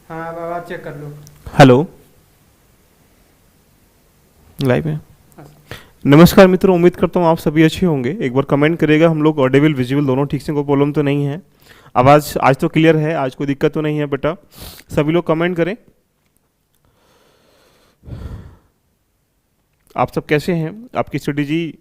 हाँ, अब आवाज़ चेक कर लो। हेलो। लाइव है। हाँ। नमस्कार मित्रों, उम्मीद करता हूँ आप सभी अच्छे होंगे। एक बार कमेंट करिएगा, हम लोग ऑडिबल विजुअल दोनों ठीक से, कोई प्रॉब्लम तो नहीं है। आवाज़ आज तो क्लियर है, आज कोई दिक्कत तो नहीं है बेटा। सभी लोग कमेंट करें। आप सब कैसे हैं? आपकी स्ट्रेटेजी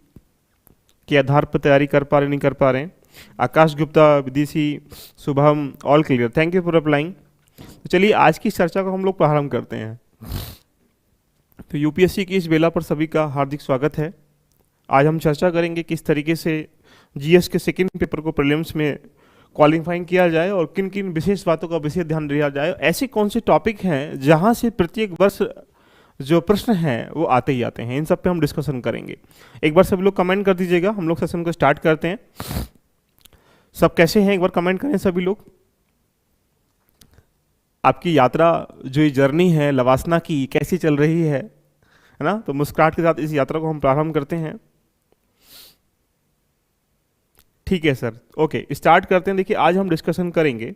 के आधार पर तैयारी कर पा रहे नहीं कर पा रहे हैं? आकाश गुप्ता, विदेशी, Shubham, all clear, thank you for applying. तो चलिए आज की चर्चा को हम लोग प्रारंभ करते हैं। तो यूपीएससी की इस बेला पर सभी का हार्दिक स्वागत है। आज हम चर्चा करेंगे किस तरीके से जीएस के सेकंड पेपर को प्रीलिम्स में क्वालिफाइंग किया जाए और किन किन विशेष बातों का विशेष ध्यान दिया जाए। ऐसे कौन से टॉपिक हैं जहां से प्रत्येक वर्ष जो प्रश्न हैं वो आते ही आते हैं, इन सब पे हम डिस्कशन करेंगे। एक बार सभी लोग कमेंट कर दीजिएगा, हम लोग सेशन को स्टार्ट करते हैं। सब कैसे हैं एक बार कमेंट करें सभी लोग। आपकी यात्रा जो ये जर्नी है लवासना की कैसी चल रही है ना? तो मुस्कुराहट के साथ इस यात्रा को हम प्रारंभ करते हैं। ठीक है सर, ओके स्टार्ट करते हैं। देखिए आज हम डिस्कशन करेंगे,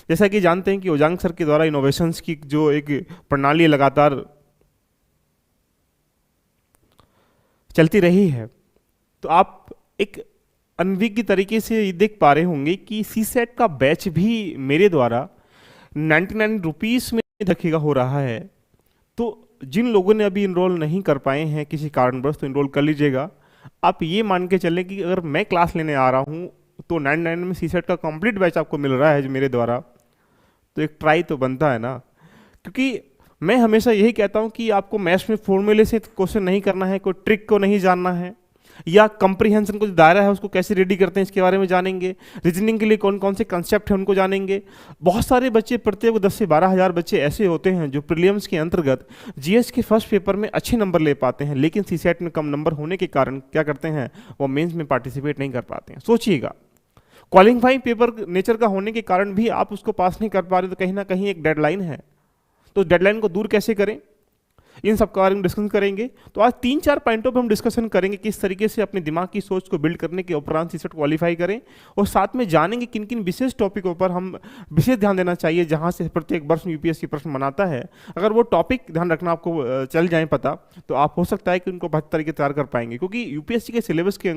जैसा कि जानते हैं कि ओजांग सर के द्वारा इनोवेशंस की जो एक प्रणाली लगातार चलती रही है, तो आप एक अनभिज्ञ तरीके से ये देख पा रहे होंगे कि सी सेट का बैच भी मेरे द्वारा 99 रुपीज़ में रखेगा हो रहा है। तो जिन लोगों ने अभी इनरोल नहीं कर पाए हैं किसी कारणवश, तो इनरोल कर लीजिएगा। आप ये मान के चलें कि अगर मैं क्लास लेने आ रहा हूँ तो 99 में सी सेट का कंप्लीट बैच आपको मिल रहा है जो मेरे द्वारा, तो एक ट्राई तो बनता है ना। क्योंकि मैं हमेशा यही कहता हूँ कि आपको मैथ्स में फॉर्मूले से क्वेश्चन नहीं करना है, कोई ट्रिक को नहीं जानना है, या कंप्रीहेंशन को जो दायरा है उसको कैसे रेडी करते हैं इसके बारे में जानेंगे। रीजनिंग के लिए कौन कौन से कंसेप्ट हैं उनको जानेंगे। बहुत सारे बच्चे, प्रत्येक 10 से 12 हज़ार बच्चे ऐसे होते हैं जो प्रीलिम्स के अंतर्गत जीएस के फर्स्ट पेपर में अच्छे नंबर ले पाते हैं, लेकिन सीसेट में कम नंबर होने के कारण क्या करते हैं, वो मेंस में पार्टिसिपेट नहीं कर पाते हैं। सोचिएगा, क्वालिफाइंग पेपर नेचर का होने के कारण भी आप उसको पास नहीं कर पा रहे, तो कहीं ना कहीं एक डेडलाइन है। तो डेडलाइन को दूर कैसे करें, इन सब के बारे में डिस्कशन करेंगे। तो आज 3-4 पॉइंटों पे हम डिस्कशन करेंगे किस तरीके से अपने दिमाग की सोच को बिल्ड करने के उपरांत सीसेट क्वालिफाई करें, और साथ में जानेंगे किन किन विशेष टॉपिकों पर हम विशेष ध्यान देना चाहिए जहां से प्रत्येक वर्ष में यूपीएससी प्रश्न बनाता है। अगर वो टॉपिक ध्यान रखना आपको चल जाए पता, तो आप हो सकता है कि उनको बेहतर तरीके तैयार कर पाएंगे। क्योंकि यूपीएससी के सिलेबस के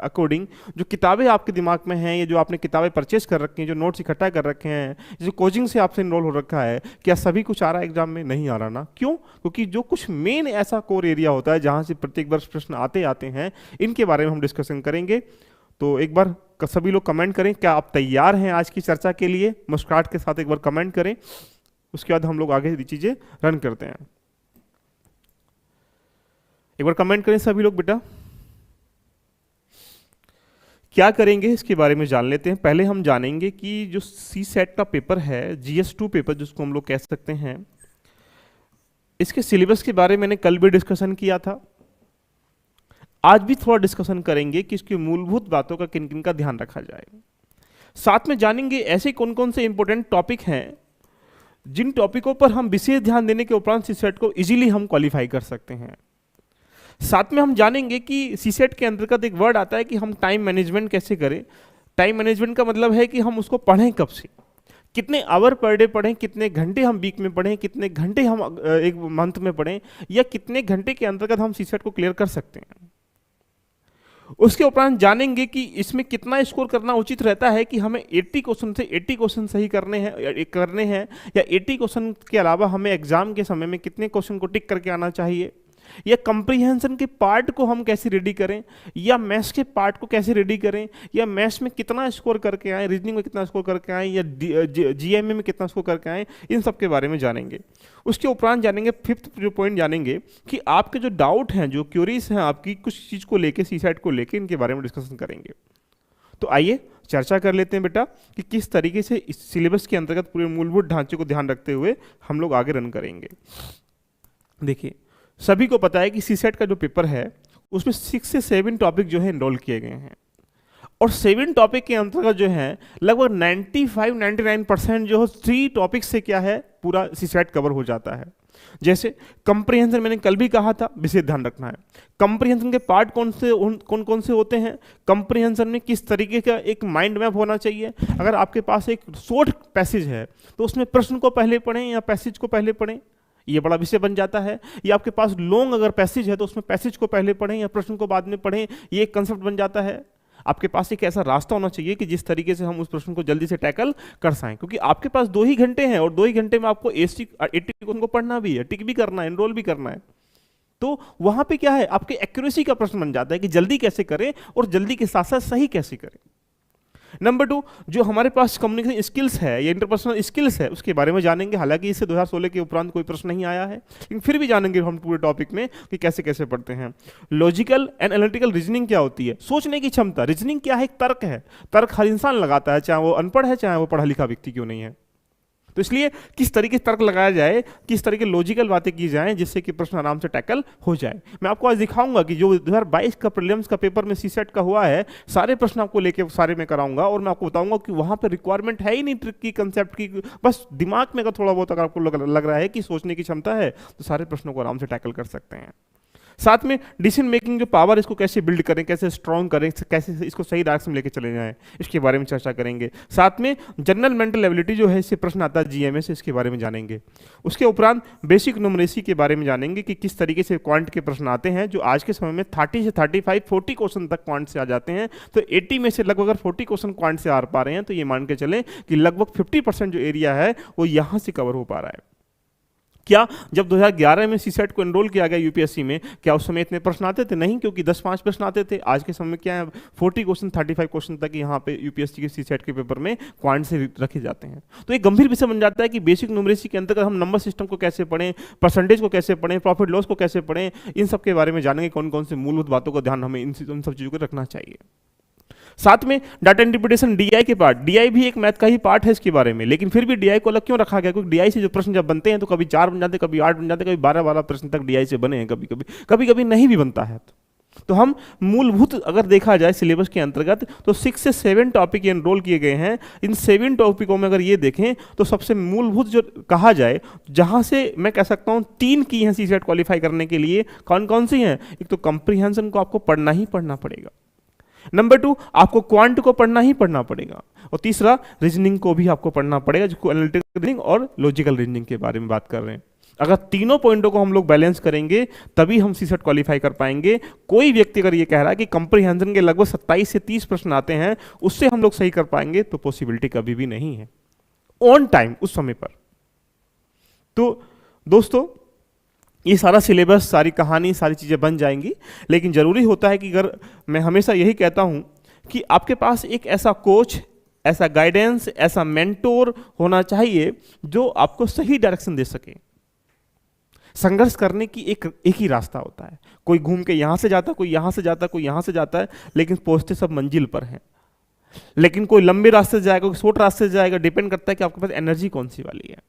अकॉर्डिंग जो किताबें आपके दिमाग में हैं, या जो आपने किताबें परचेज कर रखी हैं, जो नोट्स इकट्ठा कर रखे हैं, जो कोचिंग से आपसे इनरोल हो रखा है, क्या सभी कुछ आ रहा है एग्जाम में? नहीं आ रहा ना। क्यों? क्योंकि जो कुछ मेन ऐसा कोर एरिया होता है जहां से प्रत्येक वर्ष प्रश्न आते आते हैं, इनके बारे में हम डिस्कशन करेंगे। तो एक बार सभी लोग कमेंट करें, क्या आप तैयार हैं आज की चर्चा के लिए? मुस्कुराहट के साथ एक बार कमेंट करें, उसके बाद हम लोग आगे चीजें रन करते हैं। एक बार कमेंट करें सभी लोग बेटा। क्या करेंगे इसके बारे में जान लेते हैं। पहले हम जानेंगे कि जो सी सेट का पेपर है, GS2 पेपर जिसको हम लोग कह सकते हैं, इसके सिलेबस के बारे में मैंने कल भी डिस्कशन किया था। आज भी थोड़ा डिस्कशन करेंगे कि इसकी मूलभूत बातों का किन किन का ध्यान रखा जाए। साथ में जानेंगे ऐसे कौन कौन से इंपॉर्टेंट टॉपिक हैं जिन टॉपिकों पर हम विशेष ध्यान देने के उपरांत सीसेट को इजीली हम क्वालिफाई कर सकते हैं। साथ में हम जानेंगे कि सीसेट के अंतर्गत एक वर्ड आता है कि हम टाइम मैनेजमेंट कैसे करें। टाइम मैनेजमेंट का मतलब है कि हम उसको पढ़ें कब से, कितने आवर पर डे पढ़ें, कितने घंटे हम वीक में पढ़ें, कितने घंटे हम एक मंथ में पढ़ें, या कितने घंटे के अंतर्गत हम सीसेट को क्लियर कर सकते हैं। उसके उपरांत जानेंगे कि इसमें कितना स्कोर करना उचित रहता है, कि हमें 80 क्वेश्चन से 80 क्वेश्चन सही करने हैं, या 80 क्वेश्चन के अलावा हमें एग्जाम के समय में कितने क्वेश्चन को टिक करके आना चाहिए, या कंप्रीहेंशन के पार्ट को हम कैसे रेडी करें, या मैथ्स के पार्ट को कैसे रेडी करें, या मैथ्स में कितना स्कोर करके आए, रीजनिंग में कितना स्कोर करके आए, या जीएमए में कितना स्कोर करके आए, इन सब के बारे में जानेंगे। उसके उपरांत जानेंगे, फिफ्थ जो पॉइंट जानेंगे कि आपके जो डाउट हैं, जो क्यूरीज हैं आपकी कुछ चीज़ को लेके, सीसेट को लेके, इनके बारे में डिस्कशन करेंगे। तो आइए चर्चा कर लेते हैं बेटा कि किस तरीके से इस सिलेबस के अंतर्गत पूरे मूलभूत ढांचे को ध्यान रखते हुए हम लोग आगे रन करेंगे। देखिए, सभी को पता है कि सीसेट का जो पेपर है उसमें 6 से 7 टॉपिक जो है इनरोल किए गए हैं, और 7 टॉपिक के अंतर्गत जो है लगभग 95-99% जो है 3 टॉपिक से क्या है पूरा सीसेट कवर हो जाता है। जैसे कंप्रीहेंशन मैंने कल भी कहा था, विशेष ध्यान रखना है। कंप्रीहेंशन के पार्ट कौन कौन से होते हैं, कंप्रीहेंशन में किस तरीके का एक माइंड मैप होना चाहिए। अगर आपके पास एक शॉर्ट पैसेज है तो उसमें प्रश्न को पहले पढ़ें या पैसेज को पहले पढ़ें, ये बड़ा विषय बन जाता है। या आपके पास लॉन्ग अगर पैसेज है तो उसमें पैसेज को पहले पढ़ें या प्रश्न को बाद में पढ़ें, ये एक कंसेप्ट बन जाता है। आपके पास एक ऐसा रास्ता होना चाहिए कि जिस तरीके से हम उस प्रश्न को जल्दी से टैकल कर सकें, क्योंकि आपके पास 2 ही घंटे हैं और 2 ही घंटे में आपको 80 क्वेश्चन को पढ़ना भी है, टिक भी करना है, एनरोल भी करना है। तो वहां पे क्या है, आपके एक्यूरेसी का प्रश्न बन जाता है कि जल्दी कैसे करें और जल्दी के साथ साथ सही कैसे करें। नंबर 2, जो हमारे पास कम्युनिकेशन स्किल्स है या इंटरपर्सनल स्किल्स है उसके बारे में जानेंगे। हालांकि इससे 2016 के उपरांत कोई प्रश्न नहीं आया है, लेकिन फिर भी जानेंगे हम पूरे टॉपिक में कि कैसे कैसे पढ़ते हैं। लॉजिकल एंड एनालिटिकल रीजनिंग क्या होती है, सोचने की क्षमता। रीजनिंग क्या है, एक तर्क है। तर्क हर इंसान लगाता है, चाहे वो अनपढ़ है चाहे वो पढ़ा लिखा व्यक्ति क्यों नहीं है। तो इसलिए किस तरीके से तर्क लगाया जाए, किस तरीके लॉजिकल बातें की जाएं जिससे कि प्रश्न आराम से टैकल हो जाए। मैं आपको आज दिखाऊंगा कि जो 2022 का प्रीलिम्स का पेपर में सीसेट का हुआ है, सारे प्रश्न आपको लेके सारे में कराऊंगा और मैं आपको बताऊंगा कि वहां पर रिक्वायरमेंट है ही नहीं ट्रिक की, कंसेप्ट की। बस दिमाग में अगर थोड़ा बहुत अगर आपको लग रहा है कि सोचने की क्षमता है तो सारे प्रश्नों को आराम से टैकल कर सकते हैं। साथ में डिसीजन मेकिंग जो पावर, इसको कैसे बिल्ड करें, कैसे स्ट्रॉन्ग करें, कैसे इसको सही डायरेक्शन में लेके चले जाएं, इसके बारे में चर्चा करेंगे। साथ में जनरल मेंटल एबिलिटी जो है, इससे प्रश्न आता है जीएमए से, इसके बारे में जानेंगे। उसके उपरांत बेसिक न्यूमरेसी के बारे में जानेंगे कि किस तरीके से क्वांट के प्रश्न आते हैं, जो आज के समय में 30 से 35 40 क्वेश्चन तक क्वांट से आ जाते हैं। तो 80 में से लगभग अगर 40 क्वेश्चन क्वांट से आ पा रहे हैं तो ये मान के चलें कि लगभग 50% जो एरिया है वो यहाँ से कवर हो पा रहा है। क्या जब 2011 में सीसेट को एनरोल किया गया यूपीएससी में, क्या उस समय इतने प्रश्न आते थे? नहीं, क्योंकि 10-5 प्रश्न आते थे। आज के समय में क्या है, 40 क्वेश्चन 35 क्वेश्चन तक यहाँ पे यूपीएससी के सीसेट के पेपर में क्वांट से रखे जाते हैं। तो एक गंभीर विषय बन जाता है कि बेसिक न्यूमरेसी के अंतर्गत हम नंबर सिस्टम को कैसे पढ़ें, परसेंटेज को कैसे पढ़ें, प्रॉफिट लॉस को कैसे पढ़ें, इन सब के बारे में जानेंगे कौन कौन से मूलभूत बातों का ध्यान हमें इन सब चीज़ों को रखना चाहिए। साथ में डाटा इंटरप्रिटेशन, डीआई के पार्ट, डीआई भी एक मैथ का ही पार्ट है इसके बारे में, लेकिन फिर भी डीआई को अलग क्यों रखा गया? क्योंकि डीआई से जो प्रश्न जब बनते हैं तो कभी 4 बन जाते, कभी 8 बन जाते, कभी 12 प्रश्न तक डीआई से बने हैं, कभी कभी नहीं भी बनता है। तो हम मूलभूत अगर देखा जाए सिलेबस के अंतर्गत तो 6 से 7 टॉपिक एनरोल किए गए हैं। इन 7 टॉपिकों में अगर ये देखें तो सबसे मूलभूत जो कहा जाए, जहां से मैं कह सकता हूं 3 की हैं सीसेट क्वालिफाई करने के लिए। कौन कौन सी हैं? एक तो कंप्रीहेंशन को आपको पढ़ना ही पढ़ना पड़ेगा, नंबर 2 आपको क्वांट को पढ़ना ही पढ़ना पड़ेगा, और तीसरा रीजनिंग को भी आपको पढ़ना पड़ेगा, जिसको एनालिटिकल रीजनिंग और लॉजिकल रीजनिंग के बारे में बात कर रहे हैं। अगर तीनों पॉइंटों को हम लोग बैलेंस करेंगे तभी हम सीसेट क्वालिफाई कर पाएंगे। कोई व्यक्ति अगर ये कह रहा है कि कंप्रीहेंशन के लगभग 27 से 30 प्रश्न आते हैं उससे हम लोग सही कर पाएंगे, तो पॉसिबिलिटी कभी भी नहीं है ऑन टाइम उस समय पर। तो दोस्तों, ये सारा सिलेबस, सारी कहानी, सारी चीज़ें बन जाएंगी, लेकिन ज़रूरी होता है कि अगर मैं हमेशा यही कहता हूं कि आपके पास एक ऐसा कोच, ऐसा गाइडेंस, ऐसा मेंटोर होना चाहिए जो आपको सही डायरेक्शन दे सके। संघर्ष करने की एक ही रास्ता होता है, कोई घूम के यहाँ से जाता, कोई यहाँ से जाता, कोई यहाँ से जाता है, लेकिन पहुँचते सब मंजिल पर हैं। लेकिन कोई लंबे रास्ते से जाएगा, कोई शॉर्ट रास्ते से जाएगा, डिपेंड करता है कि आपके पास एनर्जी कौन सी वाली है।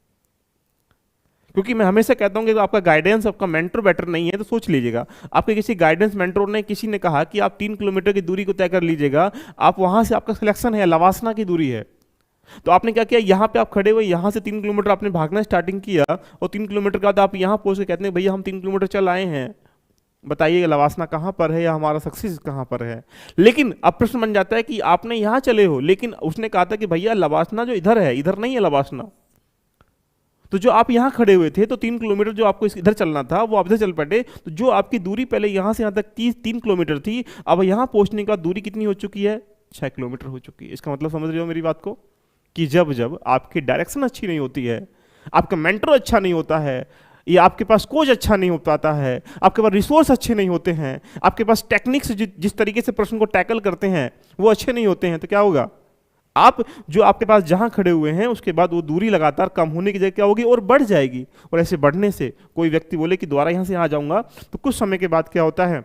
क्योंकि मैं हमेशा कहता हूं कि आपका गाइडेंस, आपका मेंटर बेटर नहीं है तो सोच लीजिएगा, आपके किसी गाइडेंस मेंटर ने, किसी ने कहा कि आप 3 किलोमीटर की दूरी को तय कर लीजिएगा, आप वहां से, आपका सिलेक्शन है लवासना की दूरी है, तो आपने क्या किया, यहाँ पे आप खड़े हुए, यहाँ से 3 किलोमीटर आपने भागना स्टार्टिंग किया और 3 किलोमीटर के बाद आप यहाँ पहुंच के कहते हैं भैया हम 3 किलोमीटर चल आए हैं, बताइए लवासना कहाँ पर है या हमारा सक्सेस कहाँ पर है। लेकिन अब प्रश्न बन जाता है कि आपने यहाँ चले हो, लेकिन उसने कहा था कि भैया लवासना जो इधर है, इधर नहीं है लवासना। तो जो आप यहाँ खड़े हुए थे तो 3 किलोमीटर जो आपको इधर चलना था वो आप इधर चल पड़े, तो जो आपकी दूरी पहले यहाँ से यहाँ तक 3 किलोमीटर थी, अब यहाँ पहुँचने के बाद दूरी कितनी हो चुकी है? 6 किलोमीटर हो चुकी है। इसका मतलब समझ रहे हो मेरी बात को, कि जब जब आपकी डायरेक्शन अच्छी नहीं होती है, आपका मेंटर अच्छा नहीं होता है, या आपके पास कोच अच्छा नहीं हो पाता है, आपके पास रिसोर्स अच्छे नहीं होते हैं, आपके पास टेक्निक्स जिस तरीके से प्रश्न को टैकल करते हैं वो अच्छे नहीं होते हैं, तो क्या होगा, आप जो आपके पास जहां खड़े हुए हैं उसके बाद वो दूरी लगातार कम होने की जगह क्या होगी, और बढ़ जाएगी। और ऐसे बढ़ने से कोई व्यक्ति बोले कि दोबारा यहां से आ जाऊंगा, तो कुछ समय के बाद क्या होता है,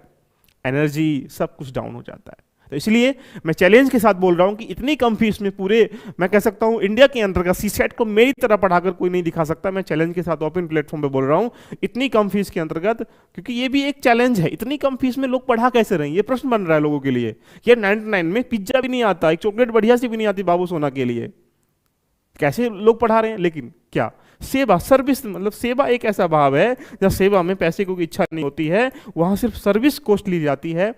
एनर्जी सब कुछ डाउन हो जाता है। तो इसलिए मैं चैलेंज के साथ बोल रहा हूं कि इतनी कम फीस में पूरे, मैं कह सकता हूं इंडिया के अंतर्गत सीसेट को मेरी तरह पढ़ाकर कोई नहीं दिखा सकता। मैं चैलेंज के साथ ओपन प्लेटफॉर्म पे बोल रहा हूं, इतनी कम फीस के अंतर्गत, क्योंकि ये भी एक चैलेंज है, इतनी कम फीस में लोग पढ़ा कैसे रहे, ये प्रश्न बन रहा है लोगों के लिए। ये 99 में पिज्जा भी नहीं आता, एक चॉकलेट बढ़िया सी भी नहीं आती बाबू सोना के लिए, कैसे लोग पढ़ा रहे हैं। लेकिन क्या सेवा, सर्विस, मतलब सेवा एक ऐसा भाव है जब सेवा में पैसे की इच्छा नहीं होती है, वहां सिर्फ सर्विस कॉस्ट ली जाती है,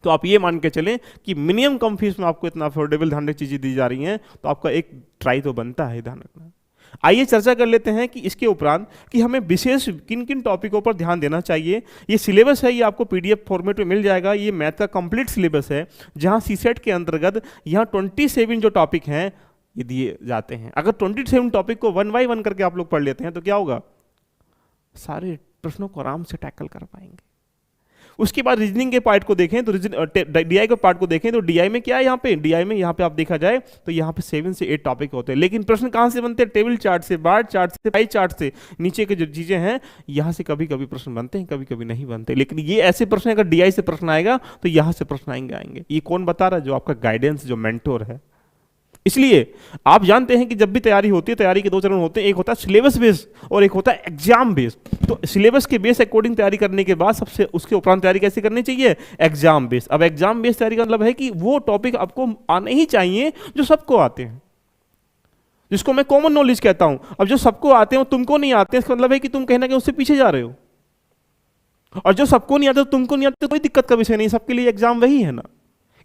तो आप ये मान के चलें कि मिनिमम कम फीस में आपको इतना अफोर्डेबल ध्यान रख चीजें दी जा रही हैं, तो आपका एक ट्राई तो बनता है, ध्यान रखना। आइए चर्चा कर लेते हैं कि इसके उपरांत कि हमें विशेष किन किन टॉपिकों पर ध्यान देना चाहिए। ये सिलेबस है, ये आपको पीडीएफ फॉर्मेट में मिल जाएगा। ये मैथ का कंप्लीट सिलेबस है, जहां सीसेट के अंतर्गत यहाँ 27 जो टॉपिक हैं ये दिए जाते हैं। अगर 27 टॉपिक को 1 बाय 1 करके आप लोग पढ़ लेते हैं तो क्या होगा, सारे प्रश्नों को आराम से टैकल कर पाएंगे। उसके बाद रीजनिंग के पार्ट को देखें तो डीआई के पार्ट को देखें तो डीआई में क्या है, यहाँ पे डीआई में यहाँ पे आप देखा जाए तो यहाँ पे 7 से 8 टॉपिक होते हैं। लेकिन प्रश्न कहाँ से बनते हैं, टेबल चार्ट से, बार चार्ट से, पाई चार्ट से, नीचे के जो चीजें हैं यहाँ से कभी कभी प्रश्न बनते हैं, कभी कभी नहीं बनते। लेकिन ये ऐसे प्रश्न, अगर डीआई से प्रश्न आएगा तो यहाँ से प्रश्न आएंगे। ये कौन बता रहा है, जो आपका गाइडेंस, जो मेंटोर है। इसलिए आप जानते हैं कि जब भी तैयारी होती है, तैयारी के 2 चरण होते हैं, एक होता है सिलेबस बेस और एक होता है एग्जाम बेस। तो सिलेबस के बेस अकॉर्डिंग तैयारी करने के बाद सबसे उसके उपरांत तैयारी कैसे करनी चाहिए, एग्जाम बेस। अब एग्जाम बेस तैयारी का मतलब है कि वो टॉपिक आपको आने ही चाहिए जो सबको आते हैं, जिसको मैं कॉमन नॉलेज कहता हूं। अब जो सबको आते हैं तुमको नहीं आते, इसका मतलब है कि तुम कहीं ना कहीं उससे पीछे जा रहे हो। और जो सबको नहीं आते, तुमको नहीं आते, कोई दिक्कत का विषय नहीं, सबके लिए एग्जाम वही है ना।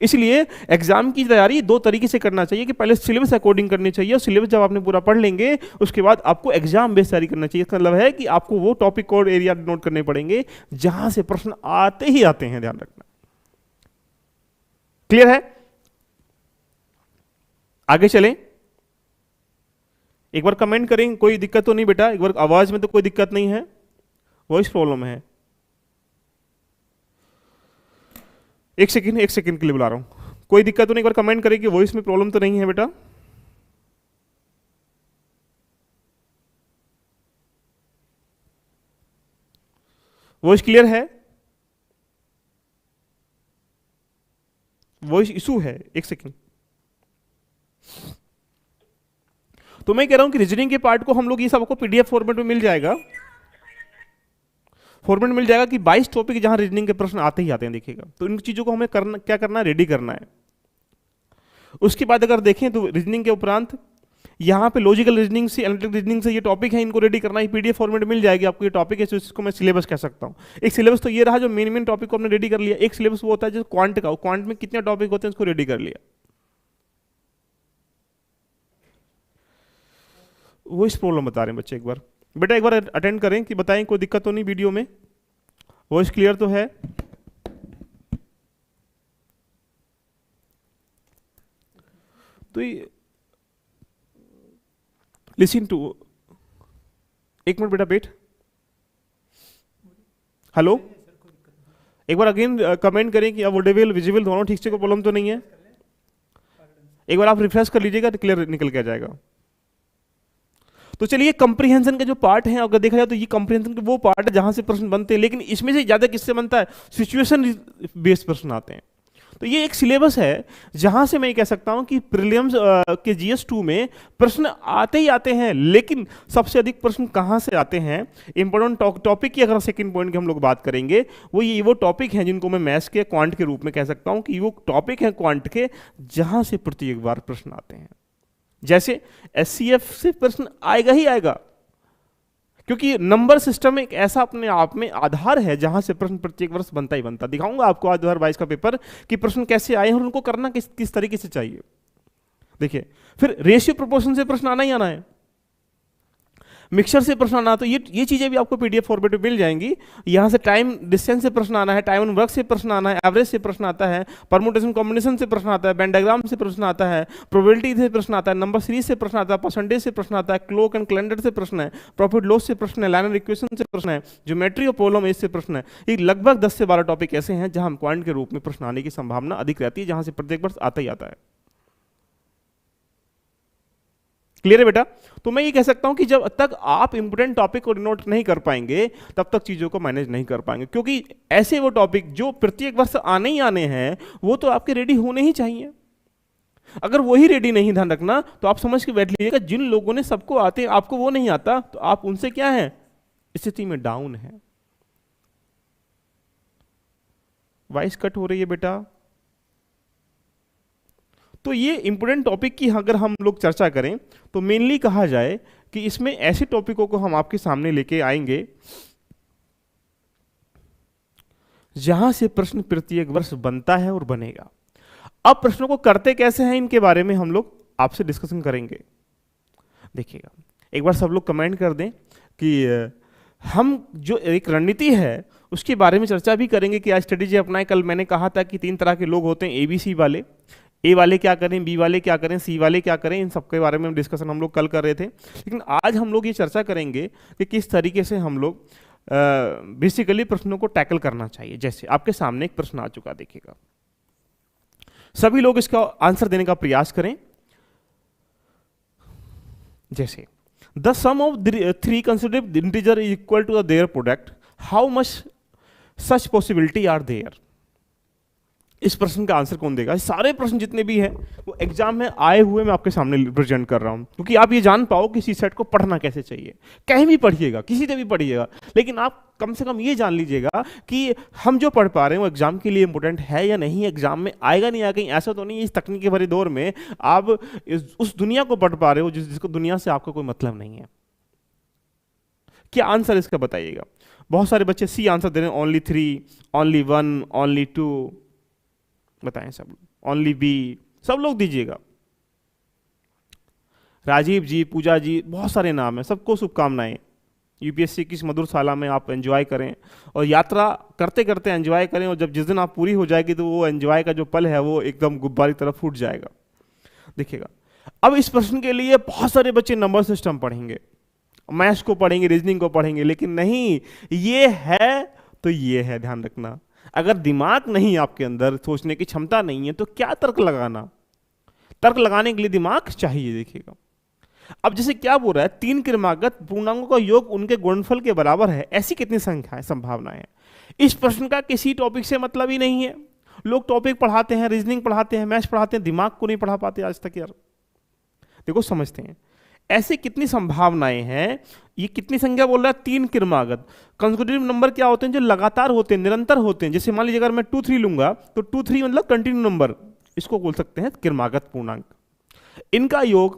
इसलिए एग्जाम की तैयारी 2 तरीके से करना चाहिए कि पहले सिलेबस अकॉर्डिंग करनी चाहिए, और सिलेबस जब आपने पूरा पढ़ लेंगे उसके बाद आपको एग्जाम बेस्ड तैयारी करना चाहिए। इसका मतलब है कि आपको वो टॉपिक और एरिया नोट करने पड़ेंगे जहां से प्रश्न आते ही आते हैं, ध्यान रखना। क्लियर है? आगे चलें। एक बार कमेंट करें, कोई दिक्कत तो नहीं बेटा? एक बार आवाज में तो कोई दिक्कत नहीं है, वॉइस प्रॉब्लम है? एक सेकंड के लिए बुला रहा हूं। कोई दिक्कत तो नहीं? एक बार कमेंट करें कि वॉइस में प्रॉब्लम तो नहीं है बेटा। वॉइस क्लियर है? वॉइस इशू है? एक सेकंड। तो मैं कह रहा हूं कि रीजनिंग के पार्ट को हम लोग ये सबको पीडीएफ फॉर्मेट में मिल जाएगा, फॉर्मेट मिल जाएगा कि 22 टॉपिक जहां रीजनिंग के प्रश्न आते ही आते हैं, देखिएगा। तो इन चीजों को हमें करना, क्या करना है, रेडी करना है। उसके बाद अगर देखें तो रीजनिंग के उपरांत यहाँ पे लॉजिकल रीजनिंग से, एनालिटिकल रीजनिंग से ये टॉपिक है, इनको रेडी करना है। पीडीएफ फॉर्मेट मिल जाएगी आपको, ये टॉपिक है, इसको मैं सिलेबस कह सकता हूँ। एक सिलेबस तो ये रहा जो मेन टॉपिक को हमने रेडी कर लिया। एक सिलेबस वो होता है जो क्वांट का, क्वांट में कितने टॉपिक होते हैं उसको रेडी कर लिया। वो इस प्रॉब्लम बता रहे हैं बच्चे। एक बार बेटा एक बार अटेंड करें कि बताएं कोई दिक्कत तो नहीं वीडियो में, वॉइस क्लियर तो है? तो लिसन टू, एक मिनट बेटा वेट। हेलो, एक बार अगेन कमेंट करें कि अब ऑडिबल विजिबल दोनों ठीक से, कोई प्रॉब्लम तो नहीं है? एक बार आप रिफ्रेश कर लीजिएगा तो क्लियर निकल के आ जाएगा। तो चलिए, कंप्रीहेंशन का जो पार्ट है अगर देखा जाए तो ये कंप्रीहेंशन के वो पार्ट है जहां से प्रश्न बनते हैं, लेकिन इसमें से ज्यादा किससे बनता है, सिचुएशन बेस्ड प्रश्न आते हैं। तो ये एक सिलेबस है जहां से मैं कह सकता हूं कि प्रीलिम्स के जीएस2 में प्रश्न आते ही आते हैं। लेकिन सबसे अधिक प्रश्न कहां से आते हैं, इंपॉर्टेंट टॉपिक की अगर सेकंड पॉइंट की हम लोग बात करेंगे, वो टॉपिक हैं जिनको मैं मैथ्स के क्वांट के रूप में कह सकता हूं कि वो टॉपिक है क्वांट के जहां से प्रत्येक बार प्रश्न आते हैं। जैसे एससीएफ से प्रश्न आएगा ही आएगा, क्योंकि नंबर सिस्टम एक ऐसा अपने आप में आधार है जहां से प्रश्न प्रत्येक वर्ष बनता ही बनता। दिखाऊंगा आपको आज 2022 का पेपर कि प्रश्न कैसे आए हैं और उनको करना किस तरीके से चाहिए। देखिए, फिर रेशियो प्रोपोर्शन से प्रश्न आना ही आना है, मिक्सचर से प्रश्न आना, तो ये चीजें भी आपको पीडीएफ फॉर्मेट में मिल जाएंगी। यहां से टाइम डिस्टेंस से प्रश्न आना है, टाइम एंड वर्क से प्रश्न आना है, एवरेज से प्रश्न आता है, परमुटेशन कॉम्बिनेशन से प्रश्न आता है, वेन डायग्राम से प्रश्न आता है, प्रोबेबिलिटी से प्रश्न आता है, नंबर सीरीज से प्रश्न आता है, परसेंटेज से प्रश्न आता है, क्लोक एंड कैलेंडर से प्रश्न है, प्रॉफिट लॉस से प्रश्न है, लाइनर इक्वेशन से प्रश्न है, ज्योमेट्री और प्रॉब्लम एज से प्रश्न है। ये लगभग 10 से 12 टॉपिक ऐसे हैं जहां क्वांट के रूप में प्रश्न आने की संभावना अधिक रहती है, जहां से प्रत्येक वर्ष आता ही आता है। क्लियर है बेटा? तो मैं ये कह सकता हूं कि जब तक आप इंपोर्टेंट टॉपिक को नोट नहीं कर पाएंगे तब तक चीजों को मैनेज नहीं कर पाएंगे, क्योंकि ऐसे वो टॉपिक जो प्रत्येक वर्ष आने ही आने हैं वो तो आपके रेडी होने ही चाहिए। अगर वही रेडी नहीं, ध्यान रखना, तो आप समझ के बैठ लीजिएगा जिन लोगों ने सबको आते हैं आपको वो नहीं आता, तो आप उनसे क्या है, स्थिति में डाउन है। वॉइस कट हो रही है बेटा। तो ये इंपोर्टेंट टॉपिक की अगर हम लोग चर्चा करें तो मेनली कहा जाए कि इसमें ऐसे टॉपिकों को हम आपके सामने लेके आएंगे जहां से प्रश्न प्रत्येक वर्ष बनता है और बनेगा। अब प्रश्नों को करते कैसे हैं इनके बारे में हम लोग आपसे डिस्कशन करेंगे। देखिएगा, एक बार सब लोग कमेंट कर दें कि हम जो एक रणनीति है उसके बारे में चर्चा भी करेंगे कि आज स्ट्रेटेजी अपनाएं। कल मैंने कहा था कि 3 तरह के लोग होते हैं, ABC वाले। ए वाले क्या करें, बी वाले क्या करें, सी वाले क्या करें, इन सबके बारे में डिस्कशन हम लोग कल कर रहे थे। लेकिन आज हम लोग ये चर्चा करेंगे कि किस तरीके से हम लोग बेसिकली प्रश्नों को टैकल करना चाहिए। जैसे आपके सामने एक प्रश्न आ चुका, देखिएगा, सभी लोग इसका आंसर देने का प्रयास करें। जैसे the sum of 3 considerable integer is equal to their product, how much such possibility are there. इस प्रश्न का आंसर कौन देगा? सारे प्रश्न जितने भी हैं वो एग्जाम में आए हुए मैं आपके सामने प्रेजेंट कर रहा हूं, क्योंकि आप ये जान पाओ कि सीसेट को पढ़ना कैसे चाहिए। कहीं भी पढ़िएगा, किसी से भी पढ़िएगा, लेकिन आप कम से कम ये जान लीजिएगा कि हम जो पढ़ पा रहे हैं वो एग्जाम के लिए इंपॉर्टेंट है या नहीं, एग्जाम में आएगा नहीं आएगा। कहीं ऐसा तो नहीं इस तकनीकी भरे दौर में आप उस दुनिया को पढ़ पा रहे हो जिसको दुनिया से आपका कोई मतलब नहीं है। क्या आंसर इसका बताइएगा? बहुत सारे बच्चे सी आंसर दे रहे हैं, ओनली 3, ओनली 1, ओनली 2। बताएं सब लोग, ओनली बी, सब लोग दीजिएगा। राजीव जी, पूजा जी, बहुत सारे नाम हैं, सबको शुभकामनाएं। यूपीएससी की इस मधुर शाला में आप एंजॉय करें और यात्रा करते करते एंजॉय करें, और जब जिस दिन आप पूरी हो जाएगी तो वो एंजॉय का जो पल है वो एकदम गुब्बारे की तरफ फूट जाएगा। देखिएगा, अब इस प्रश्न के लिए बहुत सारे बच्चे नंबर सिस्टम पढ़ेंगे, मैथ्स को पढ़ेंगे, रीजनिंग को पढ़ेंगे, लेकिन नहीं, ये है तो ये है, ध्यान रखना। अगर दिमाग नहीं आपके अंदर, सोचने की क्षमता नहीं है, तो क्या तर्क लगाना? तर्क लगाने के लिए दिमाग चाहिए। देखिएगा, अब जैसे क्या बोल रहा है, 3 क्रमागत पूर्णांकों का योग उनके गुणनफल के बराबर है, ऐसी कितनी संख्याएं, संभावनाएं हैं? इस प्रश्न का किसी टॉपिक से मतलब ही नहीं है। लोग टॉपिक पढ़ाते हैं, रीजनिंग पढ़ाते हैं, मैथ्स पढ़ाते हैं, दिमाग को नहीं पढ़ा पाते आज तक। यार देखो, समझते हैं ऐसे कितनी संभावनाएं हैं। ये कितनी संख्या बोल रहा है? 3 क्रमागत। कंसेक्यूटिव नंबर क्या होते हैं? जो लगातार होते हैं, निरंतर होते हैं। जैसे मान लीजिए अगर मैं 2 3 लूंगा तो 2 3 मतलब कंटिन्यू नंबर, इसको बोल सकते हैं क्रमागत पूर्णांक। इनका योग,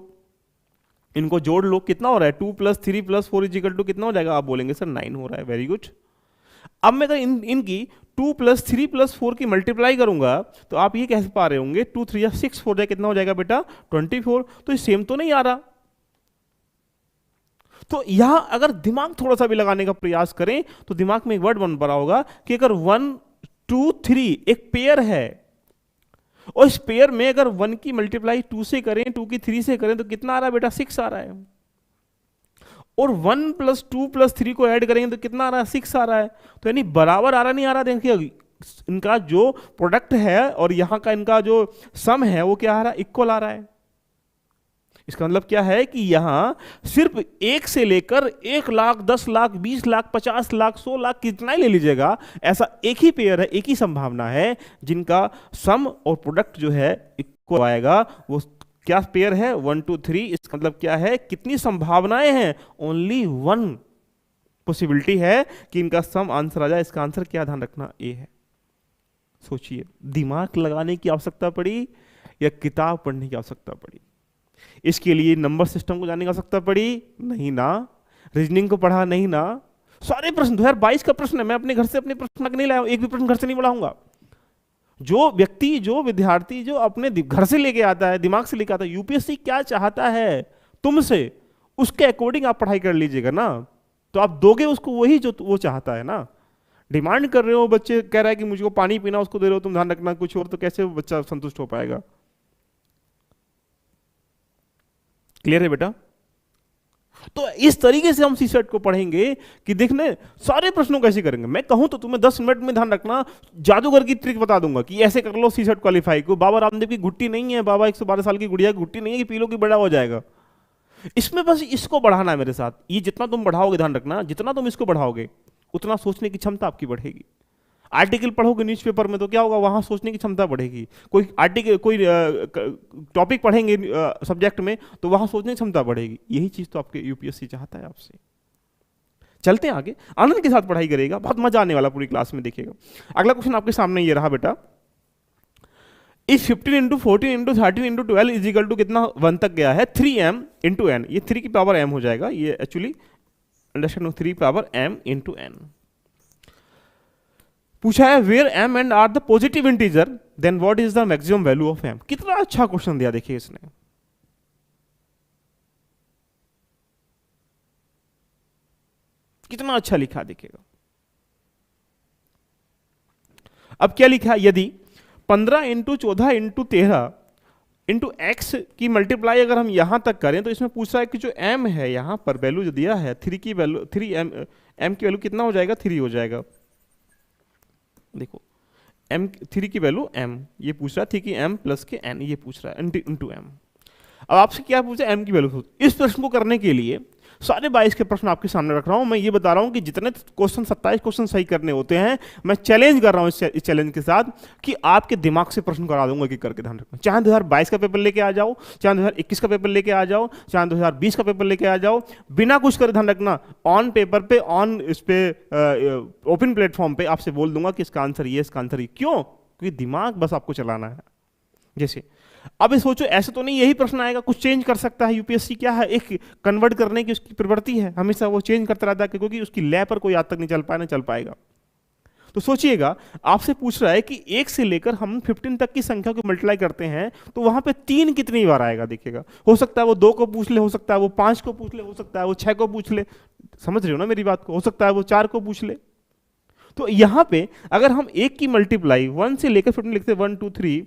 इनको जोड़ लो, कितना हो रहा है? 2 + 3 + 4 = कितना हो जाएगा? आप बोलेंगे सर 9 हो रहा है। Very good. अब मैं अगर इनकी 2 + 3 + 4 की मल्टीप्लाई करूंगा तो आप ये कह पा रहे होंगे 2 3 6 4 कितना हो जाएगा बेटा? 24। तो ये सेम तो नहीं आ रहा। तो यहां अगर दिमाग थोड़ा सा भी लगाने का प्रयास करें तो दिमाग में एक वर्ड बन पड़ा होगा कि अगर 1 2 3 एक पेयर है, और इस पेयर में अगर 1 की मल्टीप्लाई 2 से करें, 2 की 3 से करें, तो कितना आ रहा है बेटा? 6 आ रहा है। और 1 + 2 + 3 को ऐड करेंगे तो कितना आ रहा है? 6 आ रहा है। तो यानी बराबर आ रहा, नहीं आ रहा? देखिए, इनका जो प्रोडक्ट है और यहां का इनका जो सम है वो क्या आ रहा है? इक्वल आ रहा है। इसका मतलब क्या है कि यहां सिर्फ 1 से लेकर 1 लाख, 10 लाख, 20 लाख, 50 लाख, 100 लाख, कितना ही ले लीजिएगा, ऐसा एक ही पेयर है, एक ही संभावना है जिनका सम और प्रोडक्ट जो है इक्वल आएगा। वो क्या पेयर है? 1 2 3। इसका मतलब क्या है? कितनी संभावनाएं हैं? ओनली 1 पॉसिबिलिटी है कि इनका सम आंसर आ जाए। इसका आंसर क्या, ध्यान रखना, ए है। सोचिए, दिमाग लगाने की आवश्यकता पड़ी या किताब पढ़ने की आवश्यकता पड़ी? इसके लिए नंबर सिस्टम को जानने की आवश्यकता पड़ी? नहीं ना। रीजनिंग को पढ़ा? नहीं ना। सारे प्रश्न 2022 का प्रश्न है, मैं अपने घर से अपने प्रश्न नहीं लाया, एक भी प्रश्न घर से नहीं पढ़ाऊंगा। जो व्यक्ति, जो विद्यार्थी जो अपने घर से लेके आता है, दिमाग से लेके आता है, यूपीएससी क्या चाहता है तुमसे, उसके अकॉर्डिंग आप पढ़ाई कर लीजिएगा ना, तो आप दोगे उसको वही जो वो चाहता है ना। डिमांड कर रहे हो, बच्चे कह रहा है कि मुझको पानी पीना, उसको दे रहे हो तुम, ध्यान रखना कुछ और, तो कैसे वो बच्चा संतुष्ट हो पाएगा? क्लियर है बेटा? तो इस तरीके से हम सीसेट को पढ़ेंगे कि देखने सारे प्रश्नों कैसे करेंगे। मैं कहूं तो तुम्हें 10 मिनट में, ध्यान रखना, जादूगर की ट्रिक बता दूंगा कि ऐसे कर लो सीसेट क्वालिफाई को। बाबा रामदेव की घुट्टी नहीं है, बाबा 112 साल की गुड़िया की घुट्टी नहीं है कि पी लो कि बड़ा हो जाएगा। इसमें बस इसको बढ़ाना है मेरे साथ। ये जितना तुम बढ़ाओगे, ध्यान रखना, जितना तुम इसको बढ़ाओगे उतना सोचने की क्षमता आपकी बढ़ेगी। आर्टिकल पढ़ोगे न्यूज़पेपर में तो क्या होगा? वहां सोचने की क्षमता बढ़ेगी। कोई आर्टिकल, कोई टॉपिक पढ़ेंगे सब्जेक्ट में तो वहां सोचने की क्षमता बढ़ेगी। यही चीज तो आपके यूपीएससी चाहता है आपसे। चलते हैं आगे, आनंद के साथ पढ़ाई करेगा, बहुत मजा आने वाला पूरी क्लास में। देखिएगा, अगला क्वेश्चन आपके सामने ये रहा बेटा, इफ 15 × 14 × 13 × 12 इज इक्वल टू कितना 1 तक गया है? 3m × n। ये 3 की पावर m हो जाएगा, ये actually understand, 3 power m × n। पूछा है where m and are the positive integer then what is the maximum value of m। कितना अच्छा क्वेश्चन दिया देखिए इसने। कितना अच्छा लिखा देखिएगा। अब क्या लिखा, यदि 15 इंटू 14 इंटू 13 इंटू एक्स की मल्टीप्लाई अगर हम यहां तक करें तो इसमें पूछ रहा है कि जो m है यहां पर वैल्यू जो दिया है 3 की वैल्यू 3 m की वैल्यू कितना हो जाएगा, 3 हो जाएगा। देखो m 3 की वैल्यू m, ये पूछ रहा है 3 की m प्लस के n, ये पूछ रहा है इंटू m। अब आपसे क्या पूछा, m की वैल्यू। इस प्रश्न को करने के लिए सारे 22 के प्रश्न आपके सामने रख रहा हूं। मैं ये बता रहा हूं कि जितने क्वेश्चन 27 क्वेश्चन सही करने होते हैं, मैं चैलेंज कर रहा हूं इस चैलेंज के साथ कि आपके दिमाग से प्रश्न करा दूंगा कि करके ध्यान रखना। चाहे 2022 का पेपर लेके आ जाओ, चाहे 2021 का पेपर लेके आ जाओ, चाहे 2020 का पेपर लेके आ जाओ, बिना कुछ करे ध्यान रखना, ऑन पेपर पे, ऑन इस पे ओपन प्लेटफॉर्म पे आपसे बोल दूंगा कि इसका आंसर ये, इसका आंसर ये। क्यों? क्योंकि दिमाग बस आपको चलाना है। जैसे अब सोचो, ऐसे तो नहीं यही प्रश्न आएगा, कुछ चेंज कर सकता है। यूपीएससी क्या है, एक कन्वर्ट करने की उसकी प्रवृत्ति है, हमेशा वो चेंज करता रहता है, क्योंकि उसकी लय पर कोई आज तक नहीं चल पाया, नहीं चल पाएगा। तो सोचिएगा, आपसे पूछ रहा है कि 1 से लेकर हम 15 तक की संख्या को मल्टीप्लाई करते हैं तो वहां पे 3 कितनी बार आएगा देखिएगा। हो सकता है वो 2 को पूछ ले, हो सकता है वो 5 को पूछ ले, हो सकता है वो 6 को पूछ ले। समझ रहे हो ना मेरी बात को? हो सकता है वो 4 को पूछ ले। तो यहां पे अगर हम 1 की मल्टीप्लाई 1 से लेकर 15 लिखते 1 2 3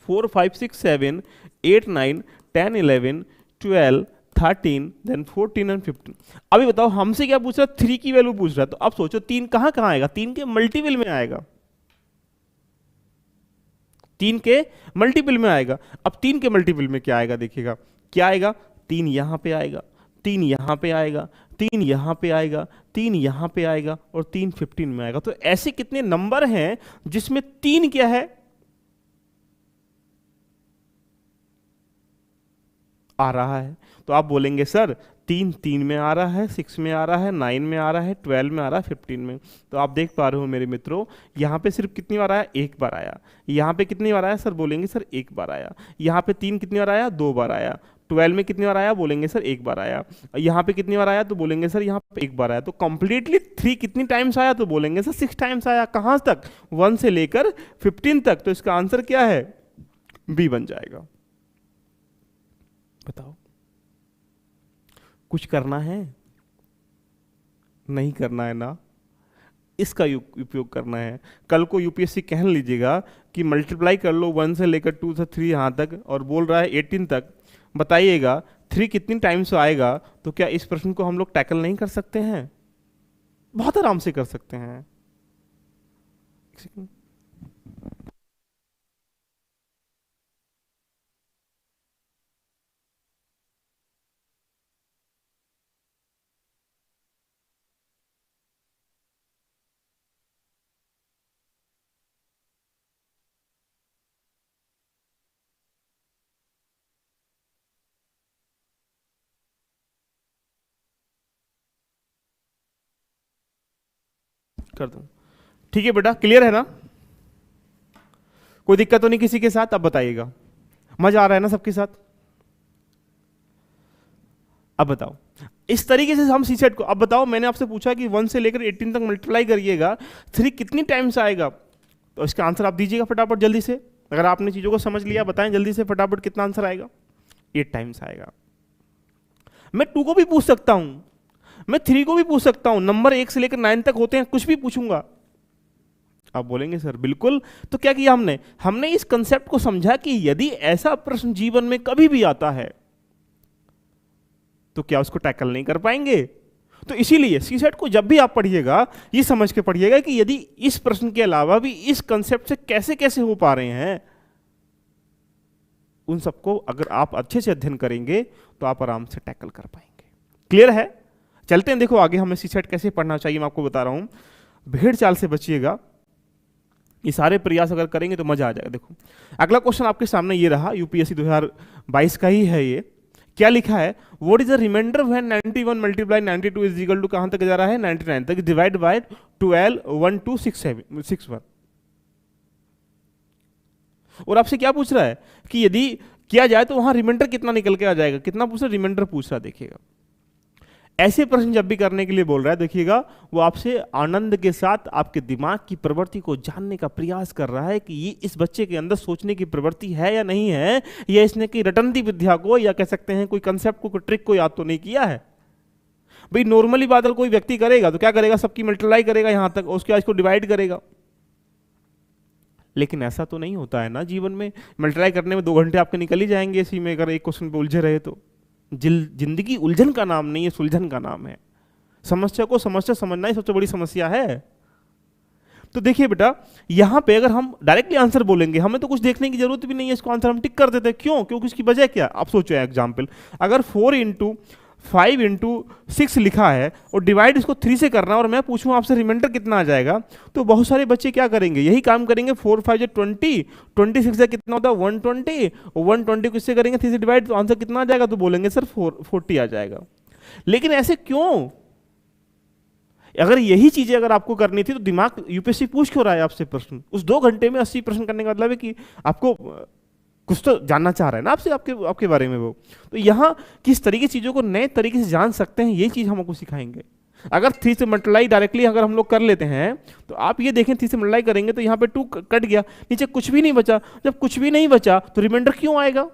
4 5 6 7 8 9 10 11 12 13 देन 14 एंड 15। अभी बताओ हमसे क्या पूछ रहा है, 3 की वैल्यू पूछ रहा है। तो अब सोचो 3 कहां कहां आएगा, 3 के मल्टीपल में आएगा, 3 के मल्टीपल में आएगा। अब 3 के मल्टीपल में क्या आएगा देखिएगा, क्या आएगा, 3 यहां पे आएगा, 3 यहां पे आएगा, 3 यहां पे आएगा, 3 यहां पे आएगा और 3 15 में आएगा। तो ऐसे कितने नंबर हैं जिसमें 3 क्या है, आ रहा है। तो आप बोलेंगे सर 3 में आ रहा है, 6 में आ रहा है, 9 में आ रहा है, 12 में आ रहा है, 15 में। तो आप देख पा रहे हो मेरे मित्रों, यहाँ पे सिर्फ कितनी बार आया, 1 बार आया। यहाँ पे कितनी बार आया सर, बोलेंगे सर 1 बार आया। यहाँ पे 3 कितनी बार आया, 2 बार आया। 12 में कितनी बार आया, बोलेंगे सर 1 बार आया। यहाँ पे कितनी बार आया, तो बोलेंगे सर यहाँ पे 1 बार आया। तो कंप्लीटली 3 कितनी टाइम्स आया, तो बोलेंगे सर 6 टाइम्स आया। कहाँ तक, 1 से लेकर 15 तक। तो इसका आंसर क्या है, बी बन जाएगा। बताओ, कुछ करना है, नहीं करना है ना, इसका उपयोग करना है। कल को यूपीएससी कह लीजिएगा कि मल्टीप्लाई कर लो 1 से लेकर 2 से 3 यहां तक और बोल रहा है 18 तक, बताइएगा 3 कितनी टाइम्स आएगा। तो क्या इस प्रश्न को हम लोग टैकल नहीं कर सकते हैं? बहुत आराम से कर सकते हैं। कर दूं, ठीक है बेटा, क्लियर है ना? कोई दिक्कत तो नहीं किसी के साथ? अब बताइएगा, मजा आ रहा है ना सबके साथ? अब बताओ, इस तरीके से हम सी सेट को, अब बताओ मैंने आपसे पूछा कि 1 से लेकर 18 तक मल्टीप्लाई करिएगा, 3 कितनी टाइम्स आएगा। तो इसका आंसर आप दीजिएगा फटाफट जल्दी से। अगर आपने चीजों को समझ लिया बताएं जल्दी से फटाफट, कितना आंसर आएगा? 8 टाइम्स आएगा। मैं 2 को भी पूछ सकता हूं, मैं 3 को भी पूछ सकता हूं, नंबर 1 से लेकर 9 तक होते हैं, कुछ भी पूछूंगा। आप बोलेंगे सर बिल्कुल। तो क्या किया हमने, हमने इस कंसेप्ट को समझा कि यदि ऐसा प्रश्न जीवन में कभी भी आता है तो क्या उसको टैकल नहीं कर पाएंगे। तो इसीलिए सीसेट को जब भी आप पढ़िएगा ये समझ के पढ़िएगा कि यदि इस प्रश्न के अलावा भी इस कंसेप्ट से कैसे कैसे हो पा रहे हैं, उन सबको अगर आप अच्छे से अध्ययन करेंगे तो आप आराम से टैकल कर पाएंगे। क्लियर है? चलते हैं, देखो आगे हमें सीसेट कैसे पढ़ना चाहिए मैं आपको बता रहा हूं। भेड़ चाल से बचिएगा, ये सारे प्रयास अगर करेंगे तो मजा आ जाएगा। देखो अगला क्वेश्चन आपके सामने ये रहा, यूपीएससी 2022 का ही है ये। क्या लिखा है, what is the remainder when 91 multiply 92 is equal to, कहां तक जा रहा है, 99 तक, डिवाइड बाय 12 1 2 6 1। और आपसे क्या पूछ रहा है कि यदि किया जाए तो वहां रिमाइंडर कितना निकल के आ जाएगा, कितना पूछ रहा है, रिमाइंडर पूछ रहा है। देखिएगा ऐसे प्रश्न जब भी करने के लिए बोल रहा है, देखिएगा वो आपसे आनंद के साथ आपके दिमाग की प्रवृत्ति को जानने का प्रयास कर रहा है कि ये इस बच्चे के अंदर सोचने की प्रवृत्ति है या नहीं है, या इसने की रटंती विद्या को या कह सकते हैं कोई कंसेप्ट को, कोई ट्रिक को याद तो नहीं किया है। भाई नॉर्मली बादल कोई व्यक्ति करेगा तो क्या करेगा, सबकी मल्टीप्लाई करेगा यहां तक, उसके बाद इसको डिवाइड करेगा। लेकिन ऐसा तो नहीं होता है ना जीवन में। मल्टीप्लाई करने में 2 घंटे आपके निकल ही जाएंगे इसी में, अगर एक क्वेश्चन पे उलझे रहे तो। जिंदगी उलझन का नाम नहीं है, सुलझन का नाम है। समस्या को समस्या समझना ही सबसे बड़ी समस्या है। तो देखिए बेटा, यहां पे अगर हम डायरेक्टली आंसर बोलेंगे, हमें तो कुछ देखने की जरूरत भी नहीं है, इसको आंसर हम टिक कर देते हैं। क्यों? क्योंकि इसकी वजह क्या? आप सोचो एग्जाम्पल, अगर 4 इंटू 5 इंटू 6 लिखा है और डिवाइड इसको 3 से करना, और मैं पूछूं आपसे रिमाइंडर कितना आ जाएगा, तो बहुत सारे बच्चे क्या करेंगे, यही काम करेंगे। 4 5 जो 20, 26 से कितना होता है 120, और 120 को इससे करेंगे 3 से डिवाइड, तो आंसर कितना आ जाएगा, तो बोलेंगे सर 40 आ जाएगा। लेकिन ऐसे क्यों? अगर यही चीजें अगर आपको करनी थी तो दिमाग यूपीएससी पूछ क्यों रहा है आपसे प्रश्न? उस 2 घंटे में 80 प्रश्न करने का मतलब है कि आपको कुछ तो जानना चाह रहा है ना आपसे, आपके बारे में वो। तो यहाँ किस तरीके चीजों को नए तरीके से जान सकते हैं, ये चीज हम आपको सिखाएंगे। अगर 3 से मल्टीप्लाई डायरेक्टली अगर हम लोग कर लेते हैं, तो आप ये देखें 3 से मल्टीप्लाई करेंगे तो यहाँ पे 2 कट गया, नीचे कुछ भी नहीं बचा। जब कुछ भी नहीं बचा तो रिमाइंडर क्यों आएगा?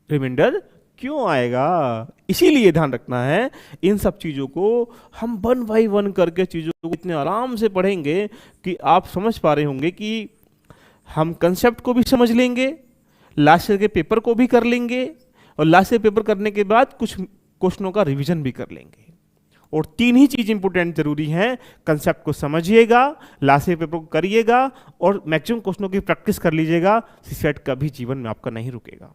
रिमाइंडर क्यों आएगा? इसीलिए ध्यान रखना है, इन सब चीजों को हम 1 बाई 1 करके चीजों को इतने आराम से पढ़ेंगे कि आप समझ पा रहे होंगे कि हम कंसेप्ट को भी समझ लेंगे, लास्ट ईयर के पेपर को भी कर लेंगे, और लास्ट ईयर पेपर करने के बाद कुछ क्वेश्चनों का रिवीजन भी कर लेंगे। और 3 ही चीज इंपोर्टेंट जरूरी हैं, कंसेप्ट को समझिएगा, लास्ट ईयर पेपर को करिएगा, और मैक्सिमम क्वेश्चनों की प्रैक्टिस कर लीजिएगा। सीसेट कभी जीवन में आपका नहीं रुकेगा।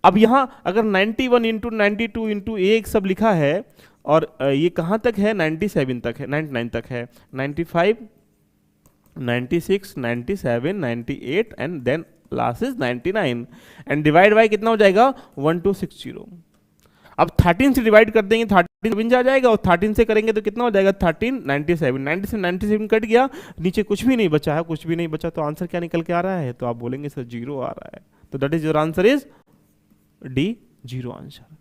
अब यहां अगर 91 इंटू 92 इंटू एक सब लिखा है, और ये कहां तक है, 97 तक है, 99 तक है, 95, 96, 97, 98 and then last is 99, and divide by कितना हो जाएगा 1260। अब 13 से डिवाइड कर देंगे 13 आ जाएगा, और 13 से करेंगे तो कितना हो जाएगा 13, 97, 97 कट गया, नीचे कुछ भी नहीं बचा है, कुछ भी नहीं बचा, तो आंसर क्या निकल के आ रहा है, तो आप बोलेंगे सर 0 आ रहा है। तो that is your answer is D, 0 answer.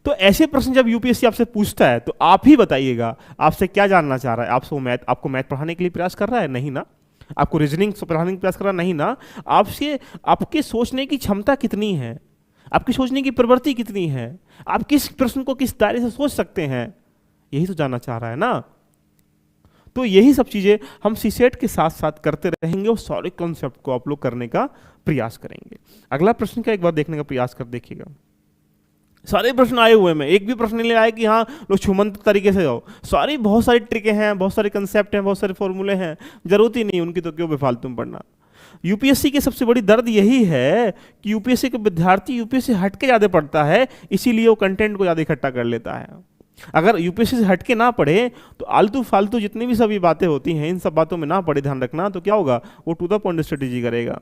तो ऐसे प्रश्न जब यूपीएससी आपसे पूछता है तो आप ही बताइएगा आपसे क्या जानना चाह रहा है। आपको मैथ पढ़ाने के लिए प्रयास कर रहा है? नहीं ना। आपको रीजनिंग पढ़ाने का प्रयास कर रहा है? नहीं ना। आपसे आपके सोचने की क्षमता कितनी है, आपकी सोचने की प्रवृत्ति कितनी है, आप किस प्रश्न को किस दायरे से सोच सकते हैं, यही तो जानना चाह रहा है ना। तो यही सब चीजें हम सीसेट के साथ साथ करते रहेंगे, और सारे कॉन्सेप्ट को आप लोग करने का प्रयास करेंगे। अगला प्रश्न का एक बार देखने का प्रयास कर देखिएगा। सारे प्रश्न आए हुए हैं, एक भी प्रश्न नहीं आया कि हाँ लोग छुमंत तरीके से जाओ। बहुत सारी ट्रिकें हैं, बहुत सारे कंसेप्ट हैं, बहुत सारे फॉर्मूले हैं, जरूरत ही नहीं उनकी, तो क्यों बेफालतू में पढ़ना। यूपीएससी की सबसे बड़ी दर्द यही है कि यूपीएससी के विद्यार्थी यूपीएससी हट के ज्यादा पढ़ता है, इसीलिए वो कंटेंट को ज्यादा इकट्ठा कर लेता है। अगर यूपीएससी से हटके ना पढ़े तो आलतू फालतू जितनी भी सभी बातें होती हैं, इन सब बातों में ना पढ़े, ध्यान रखना, तो क्या होगा, वो टू द पॉइंट स्ट्रेटेजी करेगा।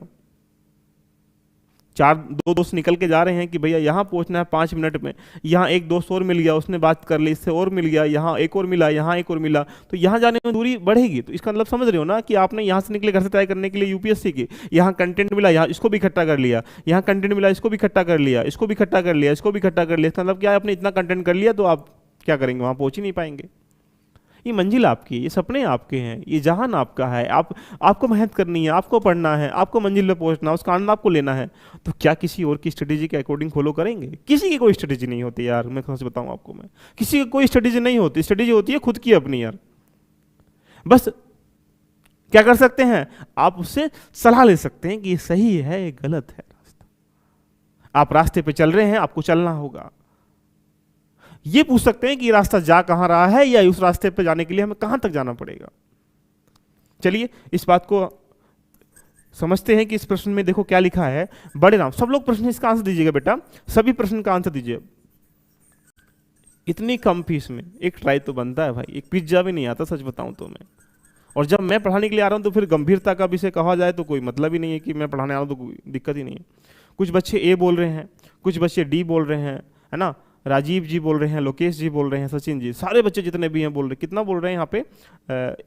2 दोस्त निकल के जा रहे हैं कि भैया यहाँ पहुंचना है 5 मिनट में, यहाँ एक दोस्त और मिल गया, उसने बात कर ली, इससे और मिल गया, यहाँ एक और मिला, यहाँ एक और मिला, तो यहाँ जाने में दूरी बढ़ेगी। तो इसका मतलब समझ रहे हो ना कि आपने यहाँ से निकले घर से तय करने के लिए यूपीएससी की, यहाँ कंटेंट मिला, यहाँ इसको भी इकट्ठा कर लिया, यहाँ कंटेंट मिला, इसको भी इकट्ठा कर लिया, इसको भी इकट्ठा कर लिया, इसको भी इकट्ठा कर लिया। इसका मतलब क्या है, आपने इतना कंटेंट कर लिया तो आप क्या करेंगे, वहां पहुंच ही नहीं पाएंगे। ये मंजिल आपकी, ये सपने आपके हैं, ये जहान आपका है, आपको मेहनत करनी है, आपको पढ़ना है, आपको मंजिल पे पहुंचना, उसका आनंद आपको लेना है। तो क्या किसी और की स्ट्रेटेजी के अकॉर्डिंग फॉलो करेंगे? किसी की कोई स्ट्रेटेजी नहीं होती यार, मैं कौन से बताऊं आपको, मैं किसी की कोई स्ट्रेटेजी नहीं होती। स्ट्रेटेजी होती है खुद की अपनी यार। बस क्या कर सकते हैं, आप उससे सलाह ले सकते हैं कि ये सही है, ये गलत है रास्ता। आप रास्ते पे चल रहे हैं, आपको चलना होगा। ये पूछ सकते हैं कि रास्ता जा कहां रहा है, या उस रास्ते पे जाने के लिए हमें कहां तक जाना पड़ेगा। चलिए इस बात को समझते हैं कि इस प्रश्न में देखो क्या लिखा है। बड़े नाम, सब लोग प्रश्न इसका आंसर दीजिएगा बेटा, सभी प्रश्न का आंसर दीजिए। इतनी कम फीस में एक ट्राई तो बनता है भाई, एक पिज्जा भी नहीं आता सच बताऊं तो मैं। और जब मैं पढ़ाने के लिए आ रहा हूं तो फिर गंभीरता का विषय कहा जाए तो कोई मतलब ही नहीं है कि मैं पढ़ाने आ रहा हूं, तो कोई दिक्कत ही नहीं है। कुछ बच्चे ए बोल रहे हैं, कुछ बच्चे डी बोल रहे हैं, है ना, राजीव जी बोल रहे हैं, लोकेश जी बोल रहे हैं, सचिन जी, सारे बच्चे जितने भी हैं बोल रहे हैं। कितना बोल रहे हैं यहाँ पे,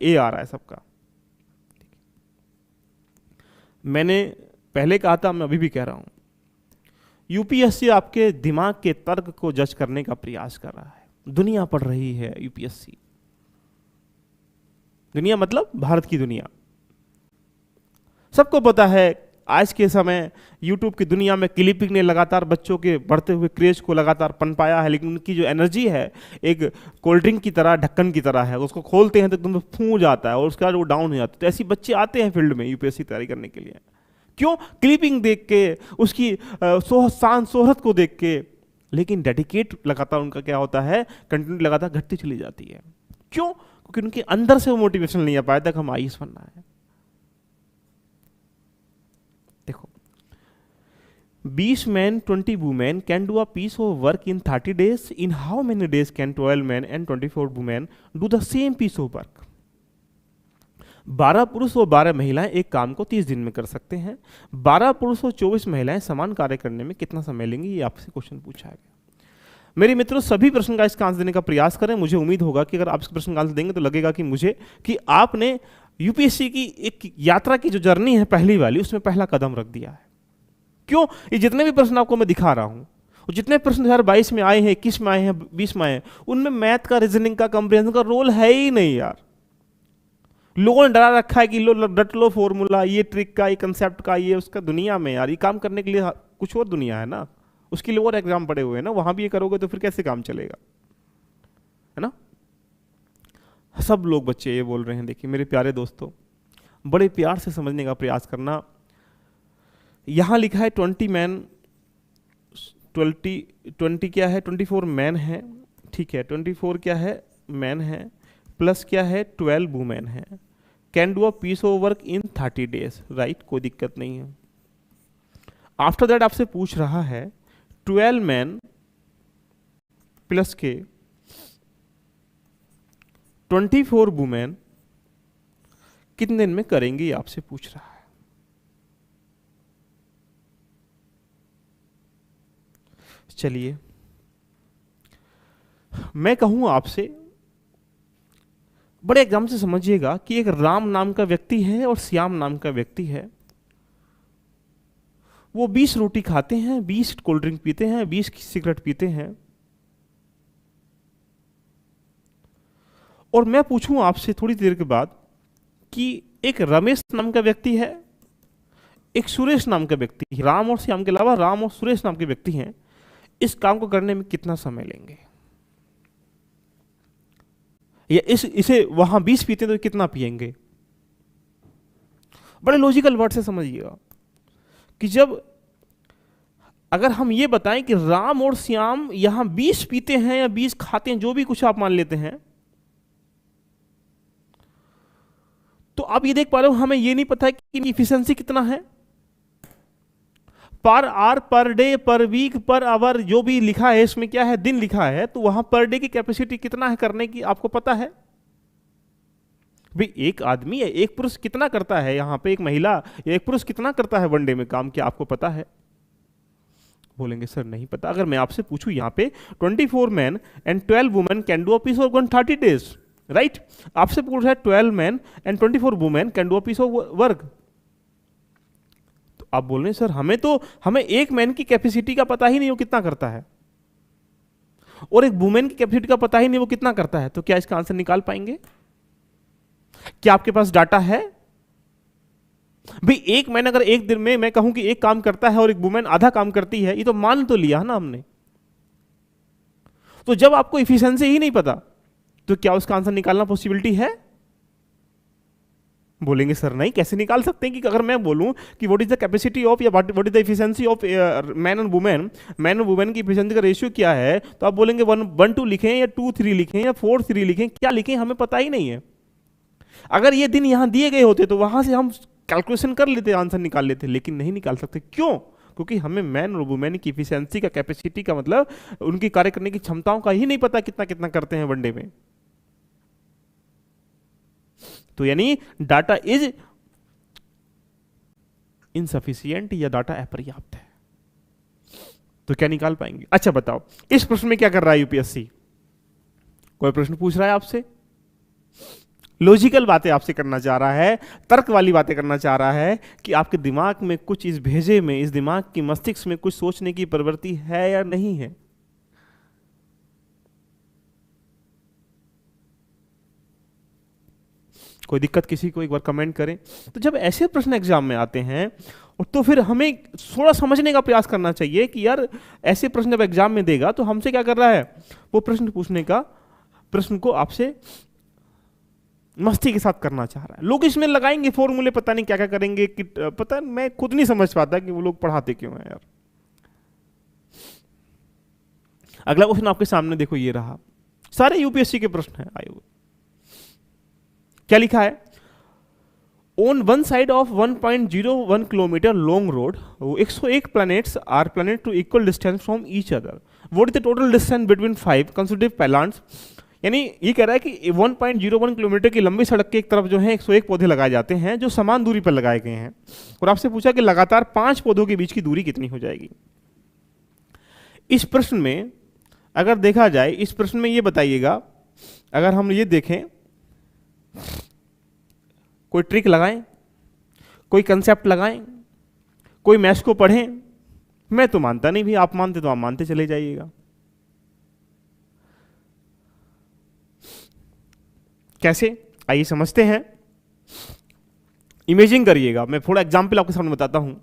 ए आ रहा है सबका। मैंने पहले कहा था, मैं अभी भी कह रहा हूं, यूपीएससी आपके दिमाग के तर्क को जज करने का प्रयास कर रहा है। दुनिया पढ़ रही है यूपीएससी। दुनिया मतलब भारत की दुनिया। सबको पता है आज के समय यूट्यूब की दुनिया में क्लिपिंग ने लगातार बच्चों के बढ़ते हुए क्रेज को लगातार पनपाया है, लेकिन उनकी जो एनर्जी है एक कोल्ड ड्रिंक की तरह, ढक्कन की तरह है। उसको खोलते हैं तो एकदम फूं जाता है और उसके बाद वो डाउन हो जाता है। तो ऐसे बच्चे आते हैं फील्ड में यूपीएससी तैयारी करने के लिए। क्यों? क्लिपिंग देख के, उसकी शान शोहरत को देख के। लेकिन डेडिकेट लगातार उनका क्या होता है, कंटेंट लगातार घटती चली जाती है। क्यों? क्योंकि उनके अंदर से वो मोटिवेशन नहीं आ पाया तक हम आईएएस बनना है। देखो, 20 men 20 women can do a piece of work in 30 days. In how many days can 12 men and 24 women do the same piece of work? 12 पुरुष और 12 महिलाएं एक काम को 30 दिन में कर सकते हैं। 12 पुरुष और 24 महिलाएं समान कार्य करने में कितना समय लेंगी, ये आपसे क्वेश्चन पूछा गया। मेरे मित्रों, सभी प्रश्न का इसका आंसर देने का प्रयास करें। मुझे उम्मीद होगा कि अगर आप इस प्रश्न का आंसर देंगे तो लगेगा कि आपने यूपीएससी की एक यात्रा की जो जर्नी है पहली वाली, उसमें पहला कदम रख दिया है। क्यों? ये जितने भी प्रश्न आपको मैं दिखा रहा हूं, और जितने प्रश्न 2022 में आए हैं, 21 में आए हैं, 20 में आए हैं, उनमें मैथ का, रीजनिंग का, कंप्रिहेंशन का रोल है ही नहीं यार। लोगों ने डरा रखा है कि लो रट लो फॉर्मूला, ये ट्रिक का, ये कंसेप्ट का, ये उसका। दुनिया में यार ये काम करने के लिए कुछ और दुनिया है ना, उसके लिए और एग्जाम पड़े हुए हैं ना। वहां भी ये करोगे तो फिर कैसे काम चलेगा, है ना। सब लोग बच्चे ये बोल रहे हैं। देखिए मेरे प्यारे दोस्तों, बड़े प्यार से समझने का प्रयास करना। यहां लिखा है 20 मैन, 20 क्या है, 24 मैन है, ठीक है। 24 क्या है, मैन है, प्लस क्या है, 12 वुमेन है। Can do a piece of work in 30 days, right, कोई दिक्कत नहीं है। आफ्टर दैट आपसे पूछ रहा है 12 मैन प्लस के 24 वुमेन कितने दिन में करेंगे, ये आपसे पूछ रहा है। चलिए मैं कहूं आपसे, बड़े एग्जाम से समझिएगा कि एक राम नाम का व्यक्ति है और श्याम नाम का व्यक्ति है। वो 20 रोटी खाते हैं, 20 कोल्ड ड्रिंक पीते हैं, 20 सिगरेट पीते हैं। और मैं पूछूं आपसे थोड़ी देर के बाद कि एक रमेश नाम का व्यक्ति है, एक सुरेश नाम का व्यक्ति, राम और श्याम के अलावा राम और सुरेश नाम के व्यक्ति हैं, इस काम को करने में कितना समय लेंगे, या इसे वहां 20 पीते तो कितना पिएंगे। बड़े लॉजिकल वर्ड से समझिएगा कि जब अगर हम ये बताएं कि राम और श्याम यहां 20 पीते हैं या 20 खाते हैं, जो भी कुछ आप मान लेते हैं, तो आप ये देख पा रहे हो हमें ये नहीं पता है कि इफिशिएंसी कितना है। पर आवर, पर डे, पर वीक, पर आवर, जो भी लिखा है इसमें क्या है, दिन लिखा है, तो वहां पर डे की कैपेसिटी कितना है करने की, आपको पता है भाई। एक आदमी या एक पुरुष कितना करता है, यहां पे एक महिला या एक पुरुष कितना करता है वनडे में काम, क्या आपको पता है? बोलेंगे सर नहीं पता। अगर मैं आपसे पूछूं यहां पे 24 man and 12 women can do a piece of work 30 days, right. आपसे पूछ रहा है 12 man and 24 women can do a piece of work, तो आप बोल रहे हैं सर हमें एक मैन की कैपेसिटी का पता ही नहीं वो कितना करता है, और एक वुमेन की कैपेसिटी का पता ही नहीं वो कितना करता है, तो क्या इसका आंसर निकाल पाएंगे? क्या आपके पास डाटा है? भाई एक मैन अगर एक दिन में मैं कहूं कि एक काम करता है और एक वुमेन आधा काम करती है, ये तो मान तो लिया ना हमने। तो जब आपको इफिशिएंसी ही नहीं पता, तो क्या उसका आंसर निकालना पॉसिबिलिटी है? बोलेंगे सर नहीं, कैसे निकाल सकते हैं? कि अगर मैं बोलूं कि what is the capacity of या what is the efficiency of man and women, man और वुमेन की इफिशिएंसी का रेशियो क्या है, तो आप बोलेंगे 1:2 लिखें या 2:3 लिखें या 4:3 लिखें, क्या लिखें हमें पता ही नहीं है। अगर ये दिन यहां दिए गए होते तो वहां से हम कैलकुलेशन कर लेते, आंसर निकाल लेते, लेकिन नहीं निकाल सकते। क्यों? क्योंकि हमें मैन और वुमेन की इफिशिएंसी का, कैपेसिटी का मतलब उनकी कार्य करने की क्षमताओं का ही नहीं पता कितना कितना करते हैं वनडे में। तो यानी डाटा इज इनसफिशिएंट या डाटा अपर्याप्त है। तो क्या निकाल पाएंगे? अच्छा बताओ इस प्रश्न में क्या कर रहा है यूपीएससी? कोई प्रश्न पूछ रहा है आपसे? लॉजिकल बातें आपसे करना चाह रहा है, तर्क वाली बातें करना चाह रहा है कि आपके दिमाग में कुछ, इस भेजे में, इस दिमाग की मस्तिष्क में कुछ सोचने की प्रवृत्ति है या नहीं है। कोई दिक्कत किसी को, एक बार कमेंट करें। तो जब ऐसे प्रश्न एग्जाम में आते हैं और तो फिर हमें थोड़ा समझने का प्रयास करना चाहिए कि यार ऐसे प्रश्न जब एग्जाम में देगा तो हमसे क्या कर रहा है, वो प्रश्न पूछने का, प्रश्न को आपसे मस्ती के साथ करना चाह रहा है। लोग इसमें लगाएंगे फॉर्मूले, पता नहीं क्या क्या करेंगे कि पता मैं खुद नहीं समझ पाता कि वो लोग पढ़ाते क्यों हैं यार। अगला क्वेश्चन आपके सामने देखो, ये रहा, सारे यूपीएससी के प्रश्न हैं आए हुए। क्या लिखा है, on one side of 1.01 kilometre long road 101 planets are planet to equal distance from each other, what is the total distance between 5 consecutive planets. यानी ये कह रहा है कि 1.01 किलोमीटर की लंबी सड़क के एक तरफ जो है 101 पौधे लगाए जाते हैं जो समान दूरी पर लगाए गए हैं, और आपसे पूछा कि लगातार 5 पौधों के बीच की दूरी कितनी हो जाएगी। इस प्रश्न में अगर देखा जाए, इस प्रश्न में ये बताइएगा, अगर हम ये देखें, कोई ट्रिक लगाएं, कोई कंसेप्ट लगाएं, कोई मैथ्स को पढ़ें। मैं तो मानता नहीं भी, आप मानते तो आप मानते चले जाइएगा। कैसे, आइए समझते हैं। इमेजिंग करिएगा, मैं थोड़ा एग्जाम्पल आपके सामने बताता हूं।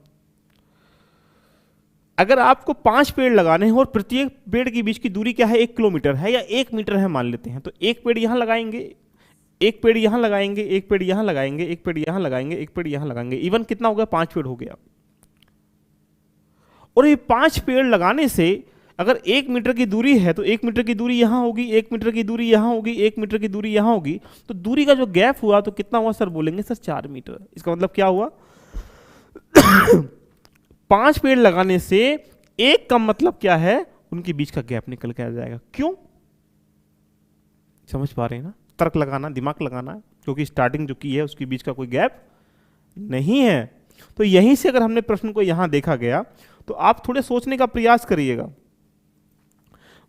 अगर आपको 5 पेड़ लगाने हैं और प्रत्येक पेड़ के बीच की दूरी क्या है, 1 किलोमीटर है या 1 मीटर है मान लेते हैं, तो एक पेड़ यहां लगाएंगे, एक पेड़ यहां लगाएंगे, एक पेड़ यहां लगाएंगे, एक पेड़ यहां लगाएंगे, एक पेड़ यहां लगाएंगे, इवन कितना हो गया, 5 पेड़ हो गया। और ये 5 पेड़ लगाने से अगर 1 मीटर की दूरी है तो 1 मीटर की दूरी यहां होगी, 1 मीटर की दूरी यहां होगी, 1 मीटर की दूरी यहां होगी, तो दूरी का जो गैप हुआ तो कितना हुआ सर, बोलेंगे सर 4 मीटर। इसका मतलब क्या हुआ 5 पेड़ लगाने से एक का मतलब क्या है, उनके बीच का गैप निकल के आ जाएगा। क्यों, समझ पा रहे हैं ना, तर्क लगाना, दिमाग लगाना, क्योंकि स्टार्टिंग जो की है उसके बीच का कोई गैप नहीं है। तो यहीं से अगर हमने प्रश्न को यहां देखा गया तो आप थोड़े सोचने का प्रयास करिएगा।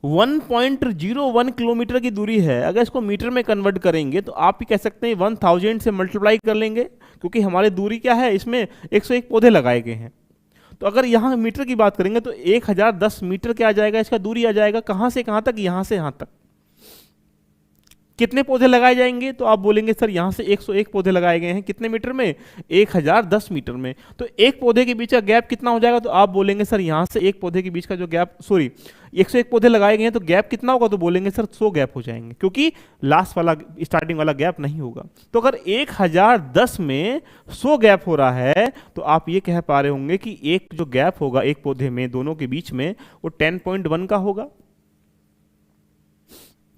1.01 किलोमीटर की दूरी है, अगर इसको मीटर में कन्वर्ट करेंगे तो आप भी कह सकते हैं 1000 से मल्टीप्लाई कर लेंगे, क्योंकि हमारी दूरी क्या है, इसमें 101 पौधे लगाए गए हैं। तो अगर यहां मीटर की बात करेंगे तो 1010 मीटर क्या आ जाएगा, इसका दूरी आ जाएगा, कहां से कहां तक, यहां से यहां तक। कितने पौधे लगाए जाएंगे, तो आप बोलेंगे सर यहां से 101 पौधे लगाए गए हैं, कितने मीटर में, 1010 मीटर में। तो एक पौधे के बीच का गैप कितना हो जाएगा, तो आप बोलेंगे सर यहां से एक पौधे के बीच का जो गैप, सॉरी 101 पौधे लगाए गए हैं तो गैप कितना होगा, तो बोलेंगे सर 100 गैप हो जाएंगे, क्योंकि लास्ट वाला, स्टार्टिंग वाला गैप नहीं होगा। तो अगर 1010 में 100 गैप हो रहा है तो आप ये कह पा रहे होंगे कि एक जो गैप होगा एक पौधे में, दोनों के बीच में, वो 10.1 का होगा।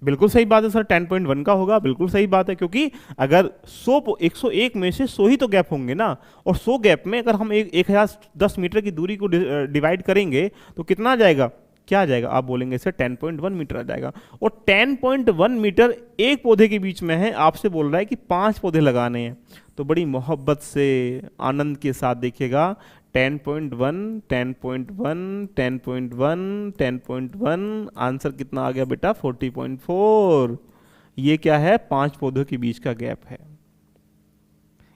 बिल्कुल सही बात है सर, 10.1 का होगा, बिल्कुल सही बात है, क्योंकि अगर 101 में से 100 ही तो गैप होंगे ना, और 100 गैप में अगर हम 1010 मीटर की दूरी को डिवाइड करेंगे तो कितना आ जाएगा, क्या आ जाएगा, आप बोलेंगे सर 10.1 मीटर आ जाएगा। और 10.1 मीटर एक पौधे के बीच में है, आपसे बोल रहा है कि 5 पौधे लगाने हैं। तो बड़ी मोहब्बत से, आनंद के साथ देखिएगा, 10.1, 10.1, 10.1, 10.1, आंसर कितना आ गया बेटा, 40.4। ये क्या है, 5 पौधों के बीच का गैप है।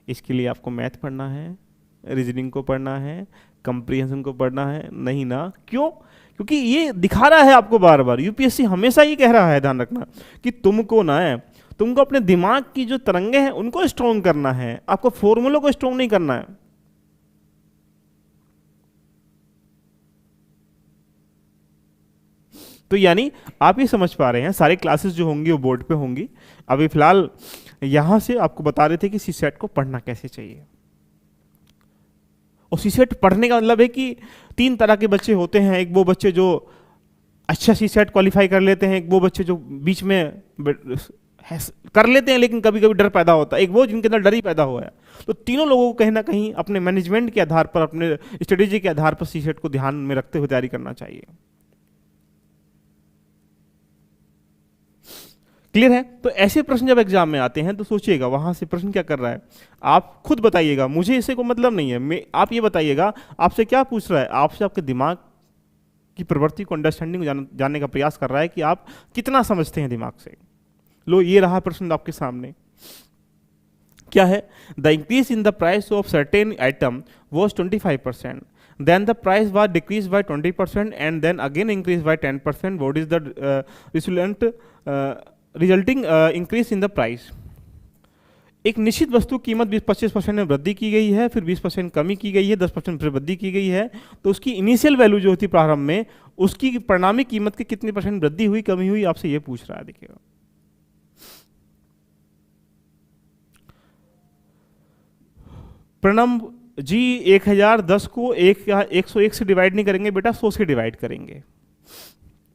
इसके लिए आपको मैथ पढ़ना है, रीजनिंग को पढ़ना है, कंप्रीहेंशन को पढ़ना है नहीं ना। क्यों, क्योंकि ये दिखा रहा है आपको बार बार, यूपीएससी हमेशा ये कह रहा है, ध्यान रखना, कि तुमको ना है, तुमको अपने दिमाग की जो तरंगे हैं उनको स्ट्रॉन्ग करना है, आपको फॉर्मूलों को स्ट्रॉन्ग नहीं करना है। तो यानी आप ये समझ पा रहे हैं, सारी क्लासेस जो होंगी वो बोर्ड पे होंगी। अभी फिलहाल यहां से आपको बता रहे थे कि सीसेट को पढ़ना कैसे चाहिए। और सीसेट पढ़ने का मतलब है कि 3 तरह के बच्चे होते हैं, एक वो बच्चे जो अच्छा सीसेट क्वालिफाई कर लेते हैं, एक वो बच्चे जो बीच में कर लेते हैं लेकिन कभी कभी डर पैदा होता है, एक वो जिनके अंदर डर ही पैदा हुआ है। तो तीनों लोगों को कहीं ना कहीं अपने मैनेजमेंट के आधार पर, अपने स्ट्रेटेजी के आधार पर सीसेट को ध्यान में रखते हुए तैयारी करना चाहिए। क्लियर है। तो ऐसे प्रश्न जब एग्जाम में आते हैं तो सोचिएगा वहां से प्रश्न क्या कर रहा है, आप खुद बताइएगा, मुझे इससे कोई मतलब नहीं है, आप ये बताइएगा आपसे क्या पूछ रहा है, आपसे आपके दिमाग की प्रवृत्ति को, अंडरस्टैंडिंग जानने का प्रयास कर रहा है कि आप कितना समझते हैं दिमाग से। लो ये रहा प्रश्न आपके सामने। क्या है, the increase in the price of certain item was 25%, then the price was decreased by 20% and then again increased by 10%. What is the resulting increase in the price? एक निश्चित वस्तु कीमत 25% में वृद्धि की गई है, फिर 20% कमी की गई है, 10% फिर वृद्धि की गई है, तो उसकी इनिशियल वैल्यू जो होती प्रारंभ में, उसकी परिणामी कीमत की कितने % वृद्धि हुई, कमी हुई, आपसे ये पूछ रहा है। देखिएगा प्रणम जी 1010 को 101 से डिवाइड नहीं करेंगे बेटा, 100 से डिवाइड करेंगे।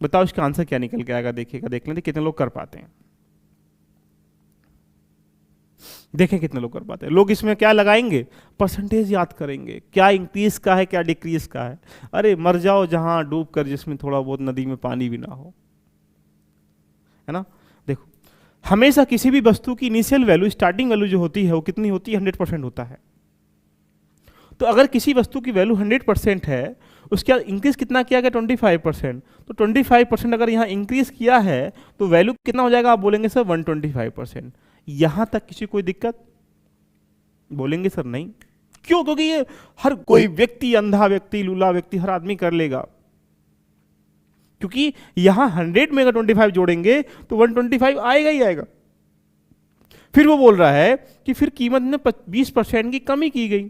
बताओ इसका आंसर क्या निकल के आएगा। देखिएगा, देख लेते कितने लोग कर पाते हैं। देखें कितने लोग कर पाते हैं। लोग इसमें क्या लगाएंगे, परसेंटेज याद करेंगे, क्या इंक्रीज का है क्या डिक्रीज का है। अरे मर जाओ जहां डूब कर जिसमें थोड़ा बहुत नदी में पानी भी ना हो, है ना। देखो हमेशा किसी भी वस्तु की इनिशियल वैल्यू, स्टार्टिंग वैल्यू जो होती है वो कितनी होती है, 100% होता है। तो अगर किसी वस्तु की वैल्यू 100% है, उसके बाद इंक्रीज कितना किया गया, 25%। तो 25% अगर यहाँ इंक्रीज किया है तो वैल्यू कितना हो जाएगा, आप बोलेंगे सर 125%। यहां तक किसी कोई दिक्कत, बोलेंगे सर नहीं। क्यों, क्योंकि ये हर कोई व्यक्ति, अंधा व्यक्ति, लूला व्यक्ति, हर आदमी कर लेगा। क्योंकि यहां 100 में अगर 25 जोड़ेंगे तो 125 आएगा ही आएगा। फिर वो बोल रहा है कि फिर कीमत में 20% की कमी की गई।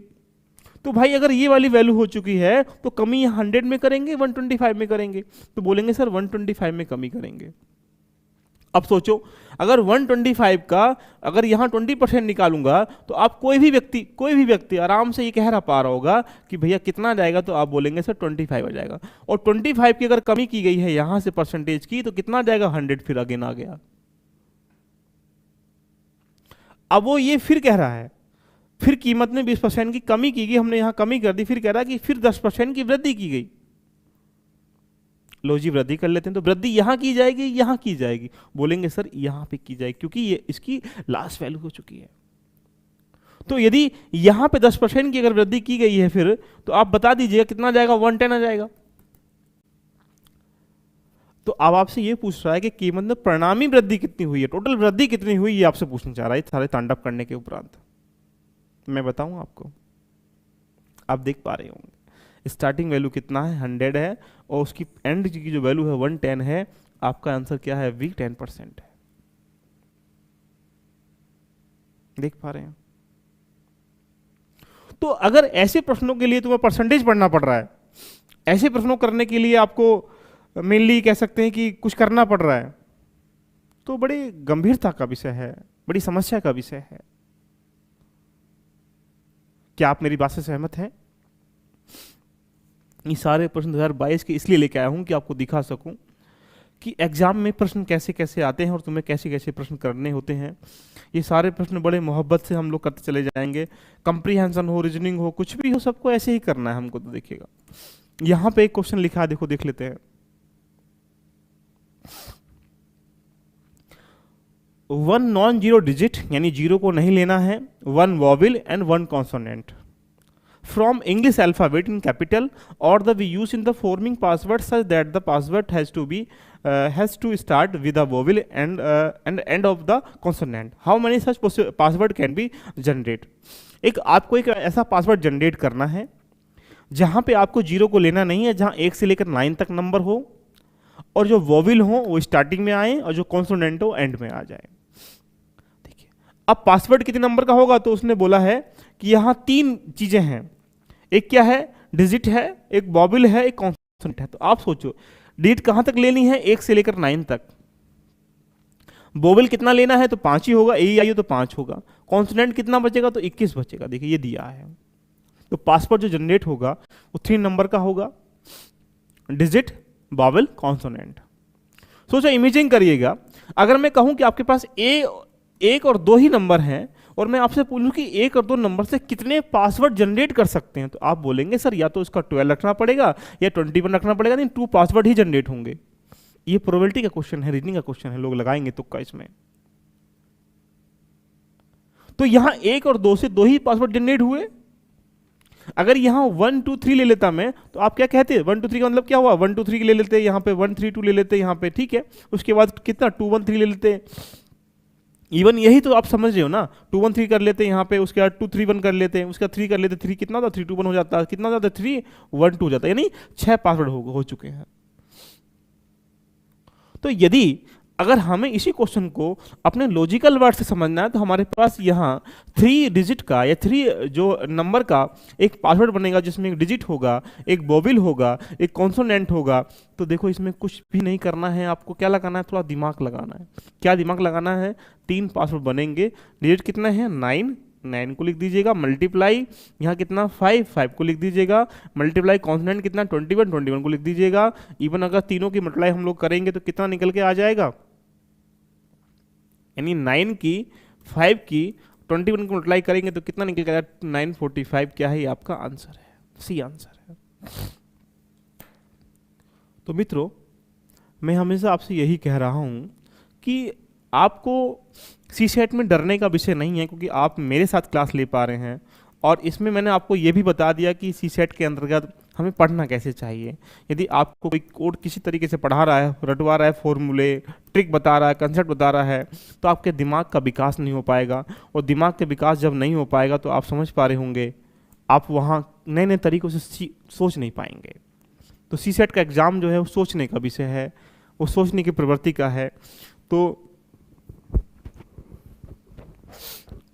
तो भाई अगर ये वाली वैल्यू हो चुकी है तो कमी 100 में करेंगे 125 में करेंगे, तो बोलेंगे सर 125 में कमी करेंगे। अब सोचो अगर 125 का अगर यहाँ 20% निकालूंगा तो आप कोई भी व्यक्ति आराम से ये कह पा रहा होगा कि भैया कितना जाएगा, तो आप बोलेंगे सर 25 आ जाएगा। और 25 की अगर कमी की गई है यहां से परसेंटेज की, तो कितना जाएगा, 100 फिर अगेन आ गया। अब वो ये फिर कह रहा है, फिर कीमत में 20% की कमी की गई, हमने यहां कमी कर दी, फिर कह रहा है कि फिर 10% की वृद्धि की गई। लो जी वृद्धि कर लेते हैं, तो वृद्धि यहां की जाएगी यहां की जाएगी, बोलेंगे सर यहां पे की जाएगी क्योंकि ये इसकी लास्ट वैल्यू हो चुकी है। तो यदि यहां पे 10% की अगर वृद्धि की गई है फिर, तो आप बता दीजिएगा कितना जाएगा, 110 आ जाएगा। तो अब आपसे ये पूछ रहा है कि कीमत में परिणामी वृद्धि कितनी हुई है, टोटल वृद्धि कितनी हुई, ये आपसे पूछना चाह रहा है सारे तांडव करने के उपरांत। मैं बताऊं आपको, आप देख पा रहे होंगे स्टार्टिंग वैल्यू कितना है, 100 है, और उसकी एंड की जो वैल्यू है 110 है। आपका आंसर क्या है, वी 10% है। देख पा रहे हैं। तो अगर ऐसे प्रश्नों के लिए तुम्हें परसेंटेज पढ़ना पड़ रहा है, ऐसे प्रश्नों करने के लिए आपको मेनली कह सकते हैं कि कुछ करना पड़ रहा है, तो बड़ी गंभीरता का विषय है, बड़ी समस्या का विषय है। क्या आप मेरी बात से सहमत हैं? ये सारे प्रश्न 2022 के इसलिए लेके आया हूं कि आपको दिखा सकूं कि एग्जाम में प्रश्न कैसे कैसे आते हैं और तुम्हें कैसे कैसे प्रश्न करने होते हैं। ये सारे प्रश्न बड़े मोहब्बत से हम लोग करते चले जाएंगे। कंप्रीहेंशन हो, रीजनिंग हो, कुछ भी हो, सबको ऐसे ही करना है हमको। तो देखिएगा यहां पे एक क्वेश्चन लिखा है, देखो देख लेते हैं। 1 नॉन जीरो डिजिट, यानी जीरो को नहीं लेना है, 1 vowel and 1 consonant from English alphabet in capital or the we use in the forming password such that the password has to start with a vowel and end of the consonant. How many such password can be generate? एक आपको एक ऐसा password generate करना है जहां पे आपको zero को लेना नहीं है, जहां 1 से लेकर 9 तक नंबर हो और जो वोविल हो वो स्टार्टिंग में आए और जो कॉन्सोनेंट हो एंड में आ जाए। देखिए अब पासवर्ड कितने नंबर का होगा, तो उसने बोला है कि यहां 3 चीजें हैं। एक क्या है, डिजिट है, एक वोवेल है, एक कॉन्सोनेंट है। तो आप सोचो डिजिट कहां तक लेनी है, 1 से लेकर 9 तक। वोवेल कितना लेना है, तो 5 ही होगा, ए आई हो तो 5 होगा। कॉन्सोनेंट कितना बचेगा, तो 21 बचेगा। देखिए ये दिया है। तो पासवर्ड जो जनरेट होगा वो 3 नंबर का होगा, डिजिट, वोवेल, कॉन्सोनेंट। सोचो इमेजिन करिएगा, अगर मैं कहूं कि आपके पास 1 और 2 ही नंबर हैं और मैं आपसे पूछूं कि 1 और 2 नंबर से कितने पासवर्ड जनरेट कर सकते हैं, तो आप बोलेंगे सर या तो इसका 12 रखना पड़ेगा या 21 रखना पड़ेगा, नहीं 2 पासवर्ड ही जनरेट होंगे। ये प्रोबेबिलिटी का क्वेश्चन है, रीजनिंग का क्वेश्चन है, लोग लगाएंगे तुक्का इसमें। तो यहां 1 और 2 से 2 ही पासवर्ड जनरेट हुए। अगर यहां 1 2 3 ले लेता मैं, तो आप क्या कहते हैं, 1 2 3 का मतलब क्या हुआ, 1 2 3 ले लेते हैं, यहां पे 1 3 2 ले लेते हैं यहां पे, ठीक है। उसके बाद कितना 2 1 3 ले लेते हैं, इवन यही तो आप समझ रहे हो ना, 2 1 3 कर लेते हैं यहाँ पे, उसके बाद 2 3 1 कर लेते हैं, उसके बाद 3 कर लेते हैं, 3 कितना था, 3 2 1 हो जाता है, कितना जाता है, 3 1 2 हो जाता है, यानी 6 पासवर्ड हो चुके हैं। तो यदि अगर हमें इसी क्वेश्चन को अपने लॉजिकल वर्ड से समझना है तो हमारे पास यहाँ 3 डिजिट का या 3 जो नंबर का एक पासवर्ड बनेगा, जिसमें एक डिजिट होगा, एक वोवेल होगा, एक कॉन्सोनेंट होगा। तो देखो इसमें कुछ भी नहीं करना है, आपको क्या लगाना है, थोड़ा दिमाग लगाना है। क्या दिमाग लगाना है, 3 पासवर्ड बनेंगे, डिजिट कितना है 9, 9 को लिख दीजिएगा, मल्टीप्लाई यहाँ कितना 5, 5 को लिख दीजिएगा, मल्टीप्लाई कॉन्सोनेंट कितना 21, 21 को लिख दीजिएगा। इवन अगर तीनों की मल्टीप्लाई हम लोग करेंगे तो कितना निकल के आ जाएगा, यानी 9 की 5 की 21 को मल्टीप्लाई करेंगे तो कितना निकल जाएगा 945। क्या है ये आपका आंसर है, सी आंसर है। तो मित्रों मैं हमेशा आपसे यही कह रहा हूं कि आपको सी सेट में डरने का विषय नहीं है, क्योंकि आप मेरे साथ क्लास ले पा रहे हैं और इसमें मैंने आपको ये भी बता दिया कि सी सेट के अंतर्गत हमें पढ़ना कैसे चाहिए। यदि आपको कोई कोड किसी तरीके से पढ़ा रहा है, रटवा रहा है, फॉर्मूले ट्रिक बता रहा है, कंसेप्ट बता रहा है, तो आपके दिमाग का विकास नहीं हो पाएगा, और दिमाग का विकास जब नहीं हो पाएगा तो आप समझ पा रहे होंगे आप वहाँ नए नए तरीक़ों से सोच नहीं पाएंगे। तो सी सेट का एग्ज़ाम जो है वो सोचने का विषय है, वो सोचने की प्रवृत्ति का है। तो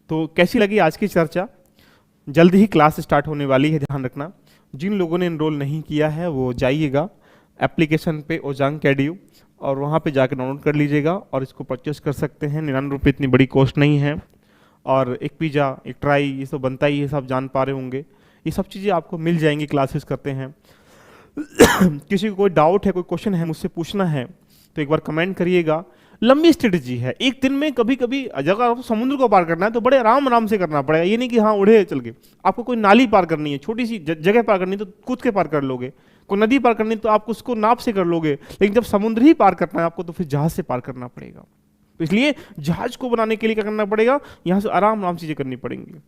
कैसी लगी आज की चर्चा? जल्दी ही क्लास स्टार्ट होने वाली है, ध्यान रखना। जिन लोगों ने एनरोल नहीं किया है वो जाइएगा एप्लीकेशन पे ओजांग कैडियो और वहाँ पे जाकर डाउनलोड कर लीजिएगा और इसको परचेस कर सकते हैं। 99 रुपये इतनी बड़ी कॉस्ट नहीं है, और एक पिज़्ज़ा, एक ट्राई, ये सब बनता ही है, सब जान पा रहे होंगे। ये सब चीज़ें आपको मिल जाएंगी, क्लासेस करते हैं। किसी को कोई डाउट है, कोई क्वेश्चन है, मुझसे पूछना है तो एक बार कमेंट करिएगा। लंबी स्ट्रेटजी है, एक दिन में कभी कभी अगर आपको समुद्र को पार करना है तो बड़े आराम आराम से करना पड़ेगा। ये नहीं कि हाँ उड़े चल के, आपको कोई नाली पार करनी है, छोटी सी जगह पार करनी है तो कूद के पार कर लोगे, कोई नदी पार करनी है तो आप उसको नाव से कर लोगे, लेकिन जब समुद्र ही पार करना है आपको तो फिर जहाज से पार करना पड़ेगा। तो इसलिए जहाज को बनाने के लिए क्या करना पड़ेगा, यहाँ से आराम आराम चीजें करनी पड़ेंगी।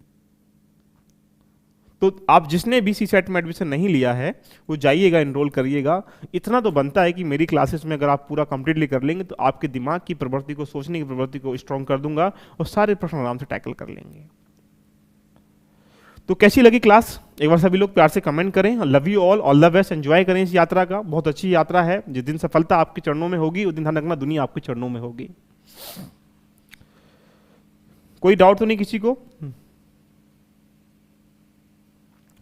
तो आप जिसने भी सी सेट में एडमिशन नहीं लिया है वो जाइएगा, एनरोल करिएगा। इतना तो बनता है कि मेरी क्लासेस में अगर आप पूरा कंप्लीटली कर लेंगे तो आपके दिमाग की प्रवृत्ति को, सोचने की प्रवृत्ति को स्ट्रॉन्ग कर दूंगा और सारे प्रश्न आराम से टैकल कर लेंगे। तो कैसी लगी क्लास, एक बार सभी लोग प्यार से कमेंट करें। Love you all the best, enjoy करें इस यात्रा का, बहुत अच्छी यात्रा है। जिस दिन सफलता आपके चरणों में होगी उस दिन ध्यान रखना दुनिया आपके चरणों में होगी। कोई डाउट तो नहीं किसी को?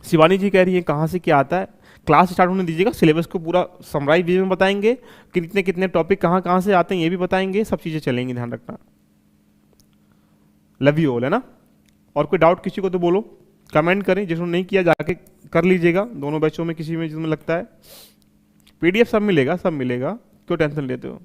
शिवानी जी कह रही है कहाँ से क्या आता है। क्लास स्टार्ट होने दीजिएगा, सिलेबस को पूरा समराइज वे में बताएंगे, कितने कितने टॉपिक कहाँ कहाँ से आते हैं ये भी बताएंगे, सब चीज़ें चलेंगी, ध्यान रखना। लव यू ऑल, है ना। और कोई डाउट किसी को तो बोलो, कमेंट करें। जिसने नहीं किया जाके कर लीजिएगा, दोनों बैचों में किसी में जिसमें लगता है। PDF सब मिलेगा, सब मिलेगा, क्यों टेंशन लेते हो।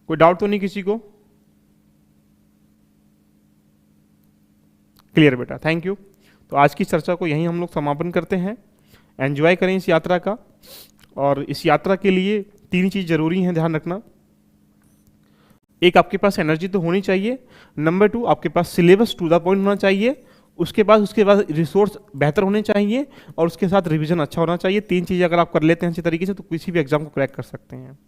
कोई डाउट तो नहीं किसी को? क्लियर बेटा, थैंक यू। तो आज की चर्चा को यहीं हम लोग समापन करते हैं। एंजॉय करें इस यात्रा का, और इस यात्रा के लिए 3 चीज़ जरूरी हैं, ध्यान रखना। एक, आपके पास एनर्जी तो होनी चाहिए। नंबर 2, आपके पास सिलेबस टू द पॉइंट होना चाहिए। उसके बाद रिसोर्स बेहतर होने चाहिए, और उसके साथ रिवीजन अच्छा होना चाहिए। 3 चीज़ें अगर आप कर लेते हैं अच्छी तरीके से तो किसी भी एग्जाम को क्रैक कर सकते हैं।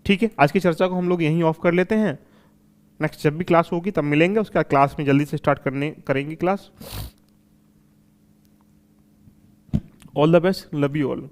ठीक है, आज की चर्चा को हम लोग यहीं ऑफ कर लेते हैं। नेक्स्ट जब भी क्लास होगी तब मिलेंगे, उसका क्लास में जल्दी से स्टार्ट करेंगे class. All the best, love you all.